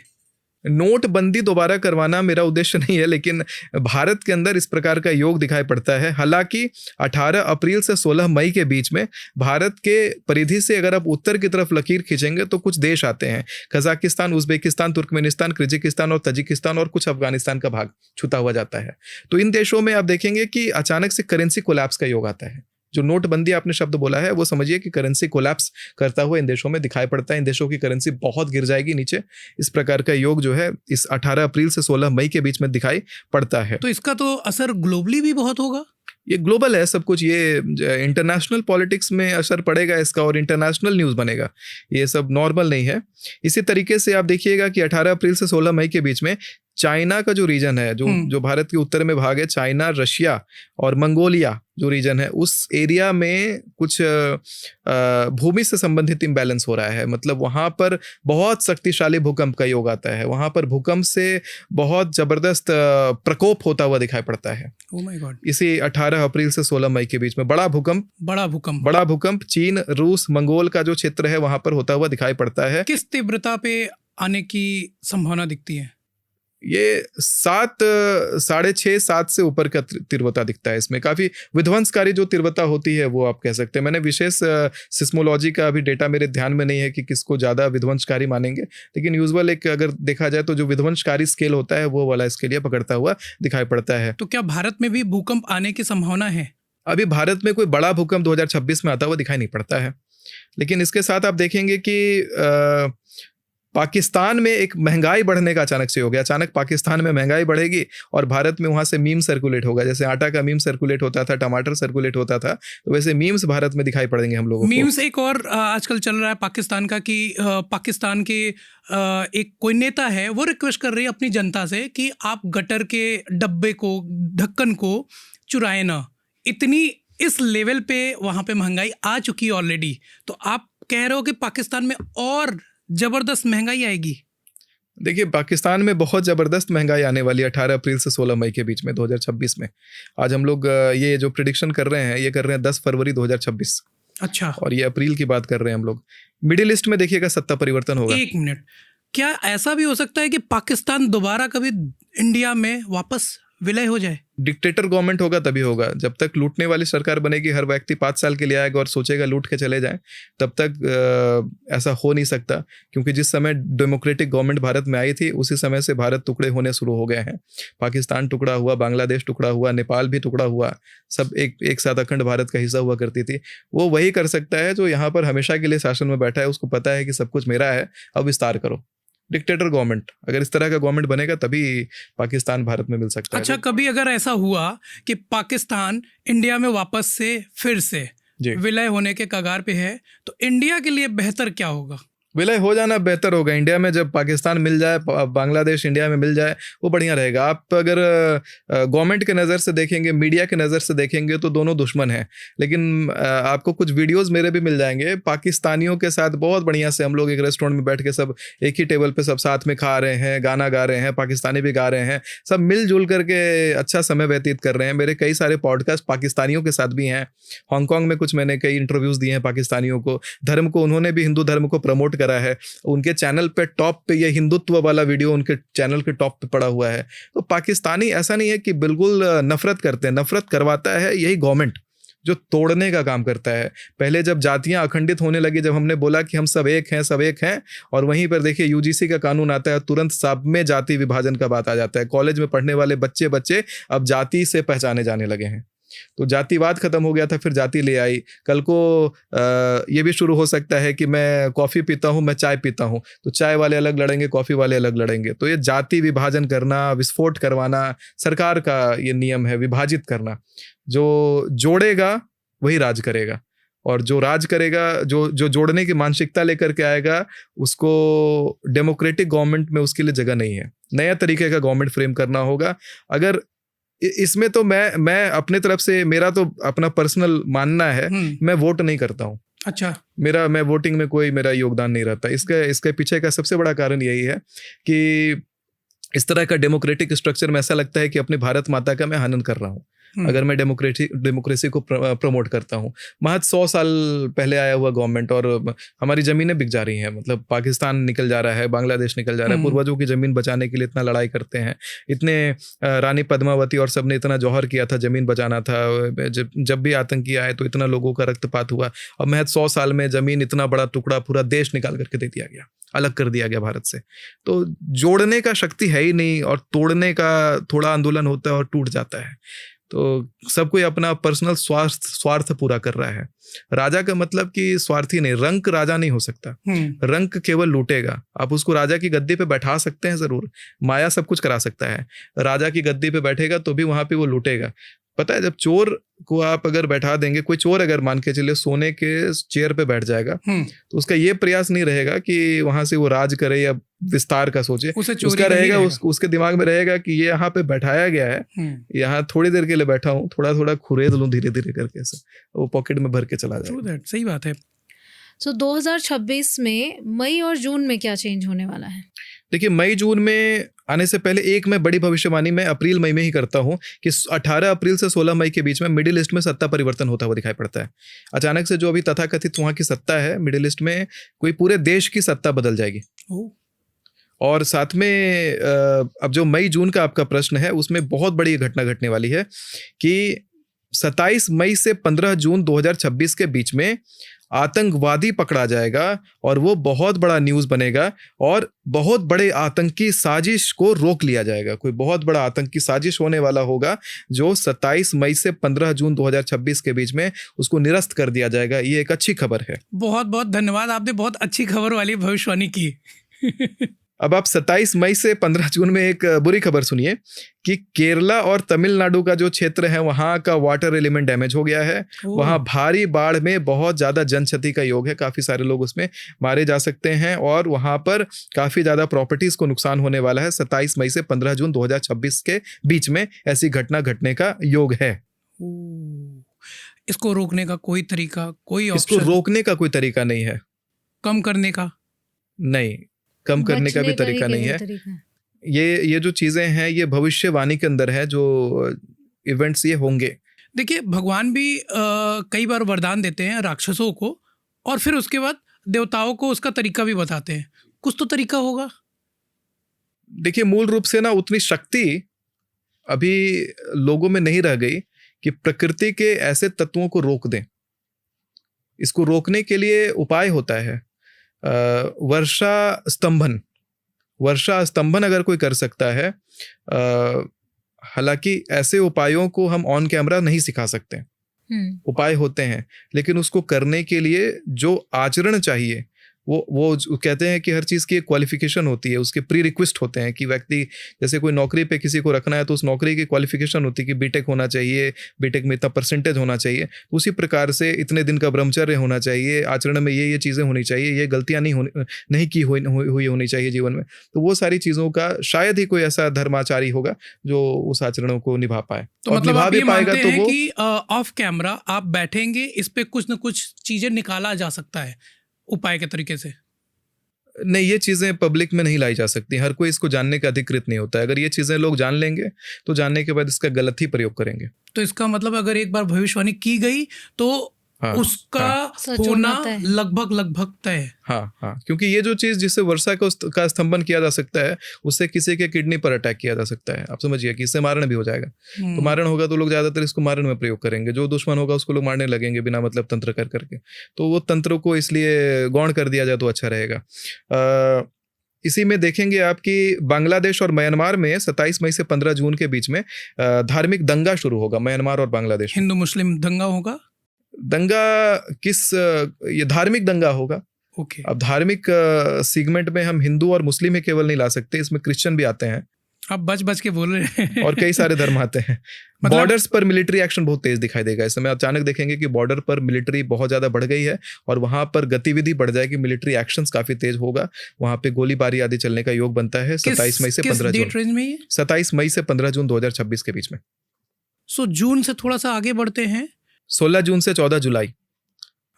Speaker 1: नोटबंदी दोबारा करवाना मेरा उद्देश्य नहीं है, लेकिन भारत के अंदर इस प्रकार का योग दिखाई पड़ता है। हालांकि 18 अप्रैल से 16 मई के बीच में भारत के परिधि से अगर आप उत्तर की तरफ लकीर खींचेंगे तो कुछ देश आते हैं, कजाकिस्तान, उज्बेकिस्तान, तुर्कमेनिस्तान, किर्गिस्तान और तजिकिस्तान, और कुछ अफगानिस्तान का भाग छूता हुआ जाता है। तो इन देशों में आप देखेंगे कि अचानक से करेंसी कोलैप्स का योग आता है। जो नोटबंदी आपने शब्द बोला है वो समझिए कि करेंसी कोलैप्स करता हुआ इन देशों में दिखाई पड़ता है। इन देशों की करेंसी बहुत गिर जाएगी नीचे। इस प्रकार का योग जो है इस 18 अप्रैल से 16 मई के बीच में दिखाई पड़ता है।
Speaker 2: तो इसका तो असर ग्लोबली भी बहुत होगा।
Speaker 1: ये ग्लोबल है सब कुछ, ये इंटरनेशनल पॉलिटिक्स में असर पड़ेगा इसका और इंटरनेशनल न्यूज़ बनेगा, ये सब नॉर्मल नहीं है। इसी तरीके से आप देखिएगा कि 18 अप्रैल से 16 मई के बीच में चाइना का जो रीजन है, जो भारत के उत्तर में भाग है, चाइना, रशिया और मंगोलिया जो रीजन है, उस एरिया में कुछ भूमि से संबंधित इम्बैलेंस हो रहा है। मतलब वहाँ पर बहुत शक्तिशाली भूकंप का योग आता है, वहाँ पर भूकंप से बहुत जबरदस्त प्रकोप होता हुआ दिखाई पड़ता है।
Speaker 2: Oh my God.
Speaker 1: इसी 18 अप्रैल से 16 मई के बीच में बड़ा भूकंप चीन, रूस, मंगोल का जो क्षेत्र है वहाँ पर होता हुआ दिखाई पड़ता है।
Speaker 2: किस तीव्रता पे आने की संभावना दिखती है?
Speaker 1: ये 6.5-7 से ऊपर का तीव्रता दिखता है। इसमें काफ़ी विध्वंसकारी जो तीव्रता होती है वो आप कह सकते हैं। मैंने विशेष सिस्मोलॉजी का अभी डेटा मेरे ध्यान में नहीं है कि किसको ज़्यादा विध्वंसकारी मानेंगे, लेकिन यूजुअल एक अगर देखा जाए तो जो विध्वंसकारी स्केल होता है वो वाला इसके लिए पकड़ता हुआ दिखाई पड़ता है।
Speaker 2: तो क्या भारत में भी भूकंप आने की संभावना है?
Speaker 1: अभी भारत में कोई बड़ा भूकंप 2026 में आता हुआ दिखाई नहीं पड़ता है, लेकिन इसके साथ आप देखेंगे कि पाकिस्तान में एक महंगाई बढ़ने का अचानक से हो गया। अचानक पाकिस्तान में महंगाई बढ़ेगी और भारत में वहाँ से मीम सर्कुलेट होगा। जैसे आटा का मीम सर्कुलेट होता था, टमाटर सर्कुलेट होता था, तो वैसे मीम्स भारत में दिखाई पड़ेंगे हम लोगों को।
Speaker 2: मीम्स एक और आजकल चल रहा है पाकिस्तान का कि पाकिस्तान के एक कोई नेता है वो रिक्वेस्ट कर रही है अपनी जनता से कि आप गटर के डब्बे को, ढक्कन को चुराए ना। इतनी इस लेवल पे वहाँ पे महंगाई आ चुकी है ऑलरेडी, तो आप कह रहे हो कि पाकिस्तान में और जबरदस्त महंगाई आएगी?
Speaker 1: देखिए, पाकिस्तान में बहुत ज़बरदस्त महंगाई आने वाली है 18 अप्रैल से 16 मई के बीच में 2026 में। आज हम लोग ये जो प्रिडिक्शन कर रहे हैं, ये कर रहे हैं 10 फरवरी 2026,
Speaker 2: अच्छा,
Speaker 1: और ये अप्रैल की बात कर रहे हैं हम लोग। मिडिल ईस्ट में देखिएगा सत्ता परिवर्तन होगा।
Speaker 2: 1 मिनट, क्या ऐसा भी हो सकता है कि पाकिस्तान दोबारा कभी इंडिया में वापस विलय हो जाए?
Speaker 1: डिक्टेटर गवर्नमेंट होगा तभी होगा। जब तक लूटने वाली सरकार बनेगी, हर व्यक्ति 5 साल के लिए आएगा और सोचेगा लूट के चले जाएं, तब तक ऐसा हो नहीं सकता। क्योंकि जिस समय डेमोक्रेटिक गवर्नमेंट भारत में आई थी, उसी समय से भारत टुकड़े होने शुरू हो गए हैं। पाकिस्तान टुकड़ा हुआ, बांग्लादेश टुकड़ा हुआ, नेपाल भी टुकड़ा हुआ, सब एक साथ अखंड भारत का हिस्सा हुआ करती थी। वो वही कर सकता है जो यहाँ पर हमेशा के लिए शासन में बैठा है। उसको पता है कि सब कुछ मेरा है, अब विस्तार करो। डिक्टेटर गवर्नमेंट, अगर इस तरह का गवर्नमेंट बनेगा तभी पाकिस्तान भारत में मिल सकता है।
Speaker 2: अच्छा, कभी अगर ऐसा हुआ कि पाकिस्तान इंडिया में वापस से फिर से
Speaker 1: जी,
Speaker 2: विलय होने के कगार पे है, तो इंडिया के लिए बेहतर क्या होगा?
Speaker 1: विलय हो जाना बेहतर होगा। इंडिया में जब पाकिस्तान मिल जाए, बांग्लादेश इंडिया में मिल जाए, वो बढ़िया रहेगा। आप अगर गवर्नमेंट के नज़र से देखेंगे, मीडिया के नज़र से देखेंगे, तो दोनों दुश्मन हैं। लेकिन आपको कुछ वीडियोस मेरे भी मिल जाएंगे पाकिस्तानियों के साथ, बहुत बढ़िया से हम लोग एक रेस्टोरेंट में बैठ के सब एक ही टेबल पे सब साथ में खा रहे हैं, गाना गा रहे हैं, पाकिस्तानी भी गा रहे हैं, सब मिलजुल करके अच्छा समय व्यतीत कर रहे हैं। मेरे कई सारे पॉडकास्ट पाकिस्तानियों के साथ भी हैं। हांगकांग में कुछ मैंने कई इंटरव्यूज़ दिए हैं पाकिस्तानियों को। धर्म को, उन्होंने भी हिंदू धर्म को प्रमोट करा है। उनके चैनल पे टॉप पे ये हिंदुत्व वाला वीडियो उनके चैनल के टॉप पे पड़ा हुआ है। तो पाकिस्तानी ऐसा नहीं है कि बिल्कुल नफरत करते हैं, नफरत करवाता है यही गवर्नमेंट जो तोड़ने का काम करता है। पहले जब जातियां अखंडित होने लगी, जब हमने बोला कि हम सब एक हैं, सब एक हैं, और वहीं पर देखिए यूजीसी का कानून आता है, तुरंत सब में जाति विभाजन का बात आ जाता है। कॉलेज में पढ़ने वाले बच्चे अब जाति से पहचाने जाने लगे हैं। तो जातिवाद खत्म हो गया था, फिर जाति ले आई। कल को ये भी शुरू हो सकता है कि मैं कॉफ़ी पीता हूँ, मैं चाय पीता हूँ, तो चाय वाले अलग लड़ेंगे, कॉफ़ी वाले अलग लड़ेंगे। तो ये जाति विभाजन करना, विस्फोट करवाना सरकार का ये नियम है, विभाजित करना। जो जोड़ेगा वही राज करेगा, और जो राज करेगा, जो जोड़ने की मानसिकता लेकर के आएगा, उसको डेमोक्रेटिक गवर्नमेंट में उसके लिए जगह नहीं है। नया तरीके का गवर्नमेंट फ्रेम करना होगा। अगर इसमें तो मैं अपने तरफ से, मेरा तो अपना पर्सनल मानना है, मैं वोट नहीं करता हूँ।
Speaker 2: अच्छा,
Speaker 1: मैं वोटिंग में कोई मेरा योगदान नहीं रहता। इसके पीछे का सबसे बड़ा कारण यही है कि इस तरह का डेमोक्रेटिक स्ट्रक्चर में ऐसा लगता है कि अपने भारत माता का मैं हनन कर रहा हूँ अगर मैं डेमोक्रेसी को प्रमोट करता हूँ। महज 100 साल पहले आया हुआ गवर्नमेंट, और हमारी ज़मीनें बिक जा रही हैं। मतलब पाकिस्तान निकल जा रहा है, बांग्लादेश निकल जा रहा है। पूर्वजों की ज़मीन बचाने के लिए इतना लड़ाई करते हैं, इतने रानी पद्मावती और सब ने इतना जौहर किया था, ज़मीन बचाना था। जब भी आतंकी आए तो इतना लोगों का रक्तपात हुआ, और महज 100 साल में ज़मीन इतना बड़ा टुकड़ा पूरा देश निकाल करके दे दिया गया, अलग कर दिया गया भारत से। तो जोड़ने का शक्ति है ही नहीं, और तोड़ने का थोड़ा आंदोलन होता है और टूट जाता है। तो सब कोई अपना पर्सनल स्वार्थ पूरा कर रहा है। राजा का मतलब कि स्वार्थी नहीं, रंक राजा नहीं हो सकता। रंक केवल लूटेगा। आप उसको राजा की गद्दी पे बैठा सकते हैं जरूर, माया सब कुछ करा सकता है। राजा की गद्दी पे बैठेगा तो भी वहां पे वो लूटेगा। पता है, जब चोर को आप अगर बैठा देंगे, कोई चोर अगर मान के चलिए सोने के चेयर पे बैठ जाएगा, तो उसका ये प्रयास नहीं रहेगा कि वहां से वो राज करे या विस्तार का सोचे। उसका रहेगा, उसके दिमाग में रहेगा कि ये यहाँ पे बैठाया गया है, यहाँ थोड़ी देर के लिए बैठा हूँ, थोड़ा थोड़ा खुरेद लूँ धीरे धीरे करके, से वो पॉकेट में भर के चला जाएगा।
Speaker 2: सही बात है।
Speaker 7: सो 2026 में मई और जून में क्या चेंज होने वाला है?
Speaker 1: देखिए, मई जून में आने से पहले एक मैं बड़ी भविष्यवाणी मैं अप्रैल मई में ही करता हूँ कि 18 अप्रैल से 16 मई के बीच में मिडिल ईस्ट में सत्ता परिवर्तन होता हुआ दिखाई पड़ता है। अचानक से जो अभी तथाकथित वहाँ की सत्ता है मिडिल ईस्ट में, कोई पूरे देश की सत्ता बदल जाएगी। और साथ में अब जो मई जून का आपका प्रश्न है, उसमें बहुत बड़ी घटना घटने वाली है कि 27 मई से 15 जून 2026 के बीच में आतंकवादी पकड़ा जाएगा, और वो बहुत बड़ा न्यूज़ बनेगा, और बहुत बड़े आतंकी साजिश को रोक लिया जाएगा। कोई बहुत बड़ा आतंकी साजिश होने वाला होगा जो 27 मई से 15 जून 2026 के बीच में उसको निरस्त कर दिया जाएगा। ये एक अच्छी खबर है।
Speaker 2: बहुत बहुत धन्यवाद, आपने बहुत अच्छी खबर वाली भविष्यवाणी की।
Speaker 1: अब आप 27 मई से 15 जून में एक बुरी खबर सुनिए कि केरला और तमिलनाडु का जो क्षेत्र है, वहाँ का वाटर एलिमेंट डैमेज हो गया है। वहाँ भारी बाढ़ में बहुत ज़्यादा जनक्षति का योग है, काफ़ी सारे लोग उसमें मारे जा सकते हैं, और वहाँ पर काफ़ी ज़्यादा प्रॉपर्टीज़ को नुकसान होने वाला है। 27 मई से 15 जून 2026 के बीच में ऐसी घटना घटने का योग है।
Speaker 2: इसको रोकने का कोई तरीका, कोई
Speaker 1: इसको रोकने का कोई तरीका नहीं है।
Speaker 2: कम करने का
Speaker 1: नहीं, कम करने का भी
Speaker 7: बचने का ही
Speaker 1: तरीका नहीं
Speaker 7: केवल
Speaker 1: है।
Speaker 7: तरीका है।
Speaker 1: ये जो चीज़ें हैं ये भविष्यवाणी के अंदर है, जो इवेंट्स ये होंगे।
Speaker 2: देखिए भगवान भी कई बार वरदान देते हैं राक्षसों को और फिर उसके बाद देवताओं को उसका तरीका भी बताते हैं। कुछ तो तरीका होगा।
Speaker 1: देखिए मूल रूप से ना उतनी शक्ति अभी लोगों में नहीं रह गई कि प्रकृति के ऐसे तत्वों को रोक दें। इसको रोकने के लिए उपाय होता है वर्षा स्तंभन अगर कोई कर सकता है। हालांकि ऐसे उपायों को हम ऑन कैमरा नहीं सिखा सकते, उपाय होते हैं, लेकिन उसको करने के लिए जो आचरण चाहिए वो कहते हैं कि हर चीज़ की एक क्वालिफिकेशन होती है, उसके प्री रिक्वेस्ट होते हैं कि व्यक्ति जैसे कोई नौकरी पे किसी को रखना है तो उस नौकरी की क्वालिफिकेशन होती है कि बीटेक होना चाहिए, बीटेक में इतना परसेंटेज होना चाहिए। उसी प्रकार से इतने दिन का ब्रह्मचर्य होना चाहिए, आचरण में ये चीज़ें होनी चाहिए, ये गलतियाँ नहीं की हुई होनी चाहिए जीवन में। तो वो सारी चीज़ों का शायद ही कोई ऐसा धर्माचारी होगा जो उस आचरणों को निभा पाए।
Speaker 2: तो मतलब आप ये मानते हैं कि ऑफ कैमरा आप बैठेंगे, इस पे कुछ न कुछ चीजें निकाला जा सकता है उपाय के तरीके से?
Speaker 1: नहीं, ये चीज़ें पब्लिक में नहीं लाई जा सकती। हर कोई इसको जानने का अधिकृत नहीं होता है। अगर ये चीज़ें लोग जान लेंगे तो जानने के बाद इसका गलत ही प्रयोग करेंगे।
Speaker 2: तो इसका मतलब अगर एक बार भविष्यवाणी की गई तो उसका होना लगभग तय है।
Speaker 1: हाँ, क्योंकि ये जो चीज़ जिससे वर्षा का स्तंभन किया जा सकता है, उससे किसी के किडनी पर अटैक किया जा सकता है। आप समझिए कि इससे मारण भी हो जाएगा। तो मारण होगा तो लोग ज़्यादातर इसको मारण में प्रयोग करेंगे। जो दुश्मन होगा उसको लोग मारने लगेंगे बिना मतलब तंत्र कर करके। तो वो तंत्र को इसलिए गौण कर दिया जाए तो अच्छा रहेगा। इसी में देखेंगे आप कि बांग्लादेश और म्यांमार में 27 मई से 15 जून के बीच में धार्मिक दंगा शुरू होगा। म्यांमार और बांग्लादेश,
Speaker 2: हिंदू मुस्लिम दंगा होगा।
Speaker 1: ये धार्मिक दंगा होगा।
Speaker 2: ओके।
Speaker 1: अब धार्मिक सेगमेंट में हम हिंदू और मुस्लिम ही केवल नहीं ला सकते, इसमें क्रिश्चियन भी आते हैं।
Speaker 2: आप बच के बोल रहे हैं।
Speaker 1: और कई सारे धर्म आते हैं। बॉर्डर्स पर मिलिट्री एक्शन बहुत तेज दिखाई देगा इस समय। अचानक देखेंगे कि बॉर्डर पर मिलिट्री बहुत ज्यादा बढ़ गई है और वहां पर गतिविधि बढ़ जाएगी, मिलिट्री एक्शंस काफी तेज होगा, वहां पे गोलीबारी आदि चलने का योग बनता है। 27 मई से 15 जून 27 मई से 15 जून 2026 के बीच में।
Speaker 2: सो जून से थोड़ा सा आगे बढ़ते हैं।
Speaker 1: 16 जून से 14 जुलाई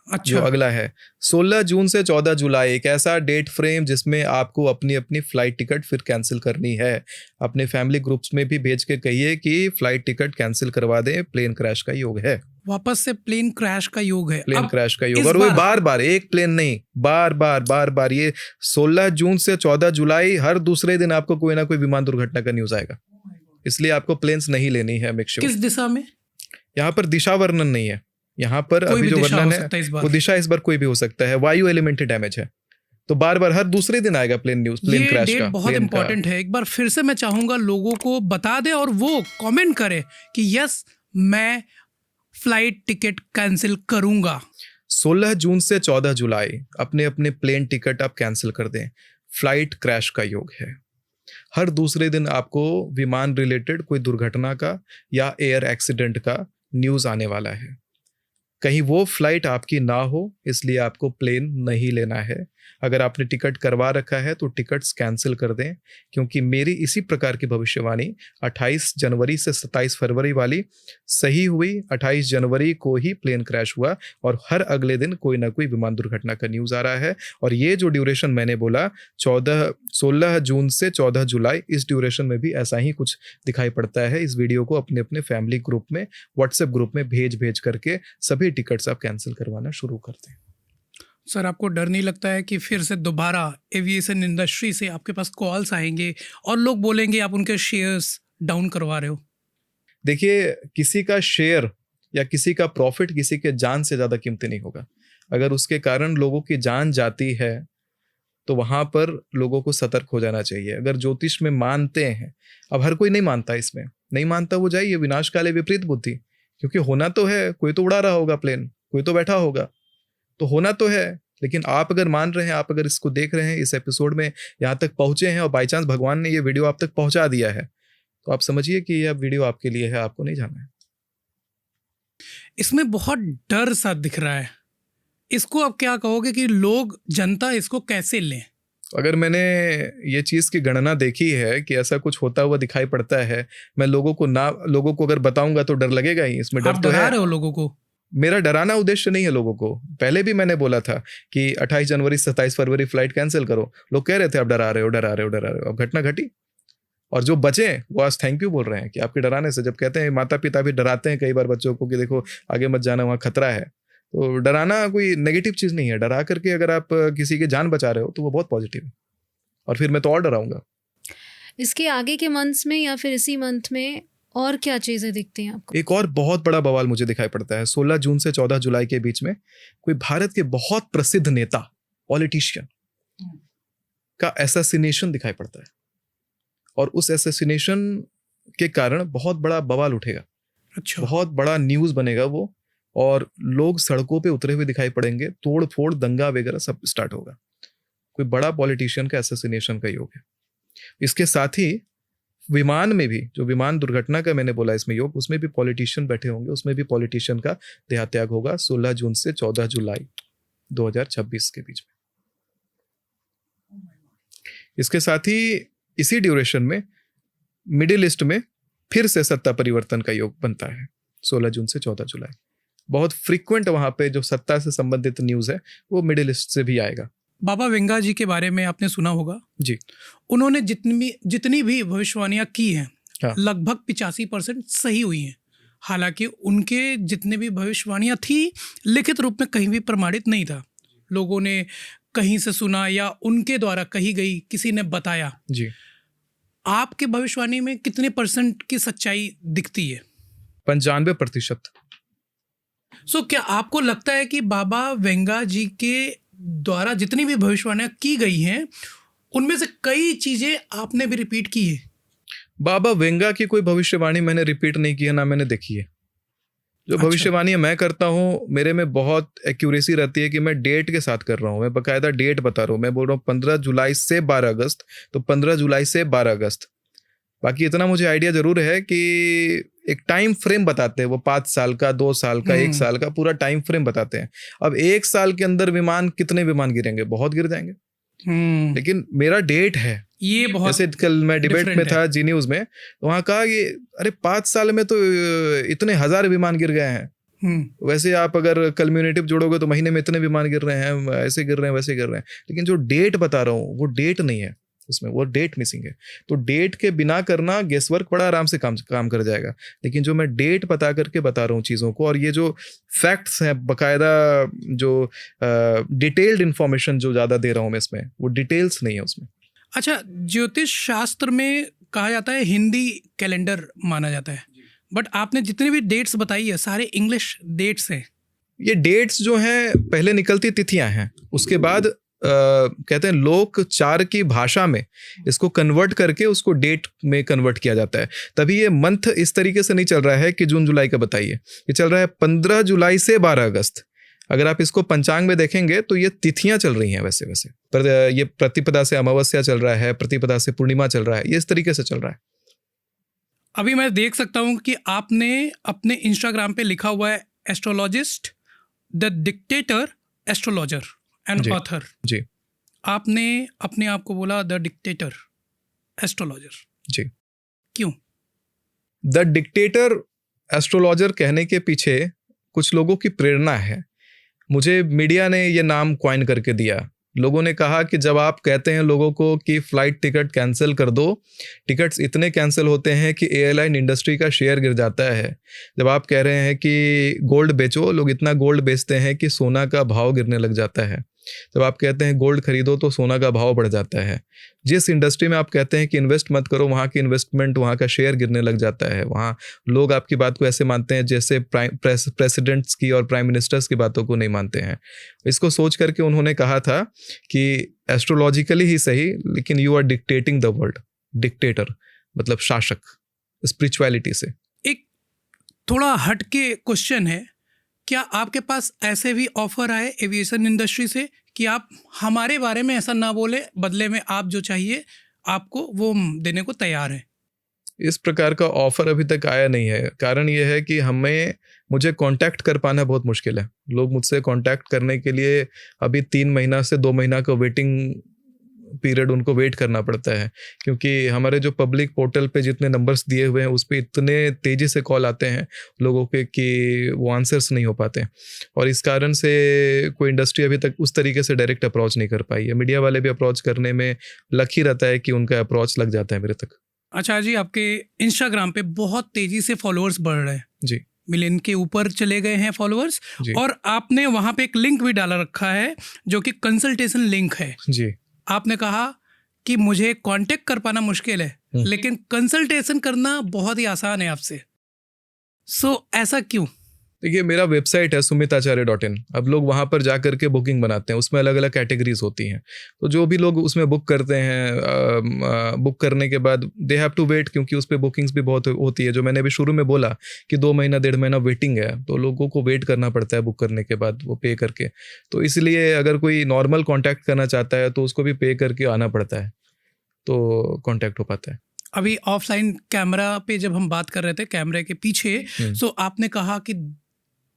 Speaker 2: अच्छा,
Speaker 1: जो अगला है 16 जून से 14 जुलाई, एक ऐसा डेट फ्रेम जिसमें आपको अपनी फ्लाइट टिकट फिर कैंसिल करनी है। अपने फैमिली ग्रुप्स में भी भेज के कहिए कि फ्लाइट टिकट कैंसिल करवा दें, प्लेन क्रैश का योग है।
Speaker 2: वापस से प्लेन क्रैश का योग है।
Speaker 1: प्लेन क्रैश का योग, और वो बार एक प्लेन नहीं, बार ये 16 जून से 14 जुलाई हर दूसरे दिन आपको कोई ना कोई विमान दुर्घटना का न्यूज आएगा। इसलिए आपको प्लेन्स नहीं लेनी है। Make sure.
Speaker 2: किस दिशा में?
Speaker 1: यहाँ पर दिशा वर्णन नहीं है। यहाँ पर अभी जो वर्णन है वो दिशा इस बार कोई भी हो सकता है। वायु एलिमेंट डैमेज है तो बार हर दूसरे दिन आएगा प्लेन क्रैश का।
Speaker 2: बहुत इंपॉर्टेंट है। एक बार फिर से मैं चाहूंगा लोगों को बता दे और वो कमेंट करे कि यस मैं फ्लाइट टिकट कैंसिल करूंगा।
Speaker 1: 16 जून से 14 जुलाई अपने प्लेन टिकट आप कैंसिल कर दें। फ्लाइट क्रैश का योग है। हर दूसरे दिन आपको विमान रिलेटेड कोई दुर्घटना का या एयर एक्सीडेंट का न्यूज़ आने वाला है। कहीं वो फ्लाइट आपकी ना हो, इसलिए आपको प्लेन नहीं लेना है। अगर आपने टिकट करवा रखा है तो टिकट्स कैंसिल कर दें, क्योंकि मेरी इसी प्रकार की भविष्यवाणी 28 जनवरी से 27 फरवरी वाली सही हुई। 28 जनवरी को ही प्लेन क्रैश हुआ और हर अगले दिन कोई ना कोई विमान दुर्घटना का न्यूज़ आ रहा है। और ये जो ड्यूरेशन मैंने बोला 16 जून से 14 जुलाई, इस ड्यूरेशन में भी ऐसा ही कुछ दिखाई पड़ता है। इस वीडियो को अपने फैमिली ग्रुप में, व्हाट्सएप ग्रुप में भेज करके सभी टिकट्स आप कैंसिल करवाना शुरू कर दें।
Speaker 2: सर आपको डर नहीं लगता है कि फिर से दोबारा एविएशन इंडस्ट्री से आपके पास कॉल्स आएंगे और लोग बोलेंगे आप उनके शेयर्स डाउन करवा रहे हो?
Speaker 1: देखिए, किसी का शेयर या किसी का प्रॉफिट किसी के जान से ज़्यादा कीमती नहीं होगा। अगर उसके कारण लोगों की जान जाती है तो वहाँ पर लोगों को सतर्क हो जाना चाहिए। अगर ज्योतिष में मानते हैं, अब हर कोई नहीं मानता, इसमें नहीं मानता वो जाइए विनाश काले विपरीत बुद्धि, क्योंकि होना तो है, कोई तो उड़ा रहा होगा प्लेन, कोई तो बैठा होगा, तो होना तो है। लेकिन आप अगर मान रहे हैं, आप अगर इसको देख रहे हैं, इस एपिसोड में यहाँ तक पहुंचे हैं और बाई चांस भगवान ने ये वीडियो आप तक पहुंचा दिया है, तो आप समझिए कि यह वीडियो आपके लिए है, आपको नहीं जाना है।
Speaker 2: इसमें बहुत डर सा दिख रहा है, इसको आप क्या कहोगे कि लोग, जनता इसको कैसे लें?
Speaker 1: अगर मैंने ये चीज़ की गणना देखी है कि ऐसा कुछ होता हुआ दिखाई पड़ता है, मैं लोगों को अगर बताऊंगा तो डर लगेगा ही। इसमें डर तो है।
Speaker 2: रहे हो लोगों को?
Speaker 1: मेरा डराना उद्देश्य नहीं है लोगों को। पहले भी मैंने बोला था कि 28 जनवरी 27 फरवरी फ्लाइट कैंसिल करो। लोग कह रहे थे आप डरा रहे हो। अब घटना घटी और जो बचे वो आज थैंक यू बोल रहे हैं कि आपके डराने से। जब कहते हैं माता पिता भी डराते हैं कई बार बच्चों को कि देखो आगे मत जाना, वहाँ खतरा है। तो डराना कोई नेगेटिव चीज़ नहीं है। डरा करके अगर आप किसी की जान बचा रहे हो तो वो बहुत पॉजिटिव है। और फिर मैं तो और डराऊंगा।
Speaker 7: इसके आगे के मंथ्स में या फिर इसी मंथ में और क्या चीज़ें दिखती हैं आपको?
Speaker 1: एक और बहुत बड़ा बवाल मुझे दिखाई पड़ता है। 16 जून से 14 जुलाई के बीच में कोई भारत के बहुत प्रसिद्ध नेता, पॉलिटिशियन का असैसिनेशन दिखाई पड़ता है और उस असैसिनेशन के कारण बहुत बड़ा बवाल उठेगा।
Speaker 2: अच्छा।
Speaker 1: बहुत बड़ा न्यूज़ बनेगा वो, और लोग सड़कों पे उतरे हुए दिखाई पड़ेंगे, तोड़ फोड़ दंगा वगैरह सब स्टार्ट होगा। कोई बड़ा पॉलिटिशियन का असैसिनेशन का योग है। इसके साथ ही विमान में भी, जो विमान दुर्घटना का मैंने बोला इसमें योग, उसमें भी पॉलिटिशियन बैठे होंगे, उसमें भी पॉलिटिशियन का देहात्याग होगा 16 जून से 14 जुलाई 2026 के बीच में। इसके साथ ही इसी ड्यूरेशन में मिडिल ईस्ट में फिर से सत्ता परिवर्तन का योग बनता है 16 जून से 14 जुलाई। बहुत फ्रीक्वेंट वहां पे जो सत्ता से संबंधित न्यूज़ है वो मिडिल ईस्ट से भी आएगा।
Speaker 2: बाबा वेंगा जी के बारे में आपने सुना होगा
Speaker 1: जी।
Speaker 2: उन्होंने जितनी भी भविष्यवाणियां की हैं,
Speaker 1: हाँ।
Speaker 2: लगभग 85% सही हुई हैं। हालांकि उनके जितने भी भविष्यवाणियां थी लिखित रूप में कहीं भी प्रमाणित नहीं था। लोगों ने कहीं से सुना या उनके द्वारा कही गई, किसी ने बताया।
Speaker 1: जी।
Speaker 2: आपके भविष्यवाणी में कितने % की सच्चाई दिखती है?
Speaker 1: 95%।
Speaker 2: सो क्या आपको लगता है कि बाबा वेंगा जी के द्वारा जितनी भी भविष्यवाणियां की गई हैं उनमें से कई चीजें आपने भी रिपीट की है?
Speaker 1: बाबा वेंगा की कोई भविष्यवाणी मैंने रिपीट नहीं की है, ना मैंने देखी है। जो
Speaker 2: अच्छा।
Speaker 1: भविष्यवाणी मैं करता हूँ मेरे में बहुत एक्यूरेसी रहती है कि मैं डेट के साथ कर रहा हूँ। मैं बकायदा डेट बता रहा हूँ। मैं बोल रहा हूँ 15 जुलाई से 12 अगस्त, तो 15 जुलाई से 12 अगस्त। बाकी इतना मुझे आइडिया जरूर है कि एक टाइम फ्रेम बताते हैं वो, 5 साल का, 2 साल का, 1 साल का, पूरा टाइम फ्रेम बताते हैं। अब 1 साल के अंदर कितने विमान गिरेंगे? बहुत गिर जाएंगे। लेकिन मेरा डेट है।
Speaker 2: ये बहुत
Speaker 1: जैसे कल मैं डिबेट में
Speaker 2: different
Speaker 1: था जी न्यूज में, तो वहाँ कहा कि अरे 5 साल में तो इतने 1000 विमान गिर गए हैं। वैसे आप अगर कम्युनिटिव जोड़ोगे तो महीने में इतने विमान गिर रहे हैं, ऐसे गिर रहे हैं, वैसे गिर रहे हैं। लेकिन जो डेट बता रहा हूँ वो डेट नहीं है, उसमें वो डेट मिसिंग है। तो डेट के बिना करना गेसवर्क बड़ा आराम से काम कर जाएगा। लेकिन जो मैं डेट बता करके बता रहा हूँ चीज़ों को, और ये जो फैक्ट्स हैं बकायदा, जो डिटेल्ड इंफॉर्मेशन जो ज़्यादा दे रहा हूँ मैं इसमें, वो डिटेल्स नहीं है उसमें।
Speaker 2: अच्छा, ज्योतिष शास्त्र में कहा जाता है हिंदी कैलेंडर माना जाता है, बट आपने जितनी भी डेट्स बताई है सारे इंग्लिश डेट्स हैं।
Speaker 1: ये डेट्स जो हैं पहले निकलती तिथियां हैं, उसके बाद कहते हैं लोक चार की भाषा में इसको कन्वर्ट करके उसको डेट में कन्वर्ट किया जाता है। तभी ये मंथ इस तरीके से नहीं चल रहा है कि जून जुलाई का बताइए, ये चल रहा है 15 जुलाई से 12 अगस्त। अगर आप इसको पंचांग में देखेंगे तो ये तिथियां चल रही हैं वैसे वैसे, पर ये प्रतिपदा से अमावस्या चल रहा है, प्रतिपदा से पूर्णिमा चल रहा है, ये इस तरीके से चल रहा है।
Speaker 2: अभी मैं देख सकता हूँ कि आपने अपने इंस्टाग्राम पे लिखा हुआ है astrologist, the dictator, astrologer and author.
Speaker 1: जी।
Speaker 2: आपने अपने आप को बोला द डिक्टेटर एस्ट्रोलॉजर।
Speaker 1: जी।
Speaker 2: क्यों?
Speaker 1: द डिक्टेटर एस्ट्रोलॉजर कहने के पीछे कुछ लोगों की प्रेरणा है। मुझे मीडिया ने ये नाम क्वाइन करके दिया। लोगों ने कहा कि जब आप कहते हैं लोगों को कि फ्लाइट टिकट कैंसिल कर दो, टिकट्स इतने कैंसिल होते हैं कि एयरलाइन इंडस्ट्री का शेयर गिर जाता है। जब आप कह रहे हैं कि गोल्ड बेचो, लोग इतना गोल्ड बेचते हैं कि सोना का भाव गिरने लग जाता है। जब आप कहते हैं गोल्ड खरीदो तो सोना का भाव बढ़ जाता है। जिस इंडस्ट्री में आप कहते हैं कि इन्वेस्ट मत करो, वहाँ की इन्वेस्टमेंट, वहाँ का शेयर गिरने लग जाता है। वहाँ लोग आपकी बात को ऐसे मानते हैं जैसे प्रेसिडेंट्स की और प्राइम मिनिस्टर्स की बातों को नहीं मानते हैं। इसको सोच करके उन्होंने कहा था कि एस्ट्रोलॉजिकली ही सही, लेकिन you are dictating the world. Dictator मतलब शासक, स्पिरिचुअलिटी से।
Speaker 2: एक थोड़ा हटके क्वेश्चन है, क्या आपके पास ऐसे भी ऑफर आए एविएशन इंडस्ट्री से कि आप हमारे बारे में ऐसा ना बोले, बदले में आप जो चाहिए आपको वो हम देने को तैयार हैं?
Speaker 1: इस प्रकार का ऑफर अभी तक आया नहीं है। कारण ये है कि मुझे कांटेक्ट कर पाना बहुत मुश्किल है। लोग मुझसे कांटेक्ट करने के लिए अभी 3 महीना से 2 महीना का वेटिंग पीरियड उनको वेट करना पड़ता है, क्योंकि हमारे जो पब्लिक पोर्टल पे जितने नंबर्स दिए हुए हैं उस पर इतने तेज़ी से कॉल आते हैं लोगों के कि वो आंसर्स नहीं हो पाते, और इस कारण से कोई इंडस्ट्री अभी तक उस तरीके से डायरेक्ट अप्रोच नहीं कर पाई है। मीडिया वाले भी अप्रोच करने में लक ही रहता है कि उनका अप्रोच लग जाता है मेरे तक।
Speaker 2: अच्छा जी, आपके इंस्टाग्राम पे बहुत तेजी से फॉलोअर्स बढ़ रहे हैं,
Speaker 1: जी
Speaker 2: मिलियन के ऊपर चले गए हैं फॉलोअर्स,
Speaker 1: जी
Speaker 2: और आपने वहाँ पे एक लिंक भी डाला रखा है जो कि कंसल्टेशन लिंक है।
Speaker 1: जी।
Speaker 2: आपने कहा कि मुझे कांटेक्ट कर पाना मुश्किल है लेकिन कंसल्टेशन करना बहुत ही आसान है आपसे। ऐसा क्यों?
Speaker 1: देखिए, मेरा वेबसाइट है sumitacharya.in। अब लोग वहाँ पर जा करके बुकिंग बनाते हैं, उसमें अलग अलग कैटेगरीज होती हैं, तो जो भी लोग उसमें बुक करते हैं, बुक करने के बाद दे हैव टू वेट, क्योंकि उस पर बुकिंग्स भी बहुत होती है। जो मैंने अभी शुरू में बोला कि 2 महीना 1.5 महीना वेटिंग है, तो लोगों को वेट करना पड़ता है बुक करने के बाद वो पे करके। तो इसलिए अगर कोई नॉर्मल कॉन्टैक्ट करना चाहता है तो उसको भी पे करके आना पड़ता है, तो कॉन्टैक्ट हो पाता है।
Speaker 2: अभी ऑफलाइन कैमरा पे जब हम बात कर रहे थे कैमरे के पीछे, आपने कहा कि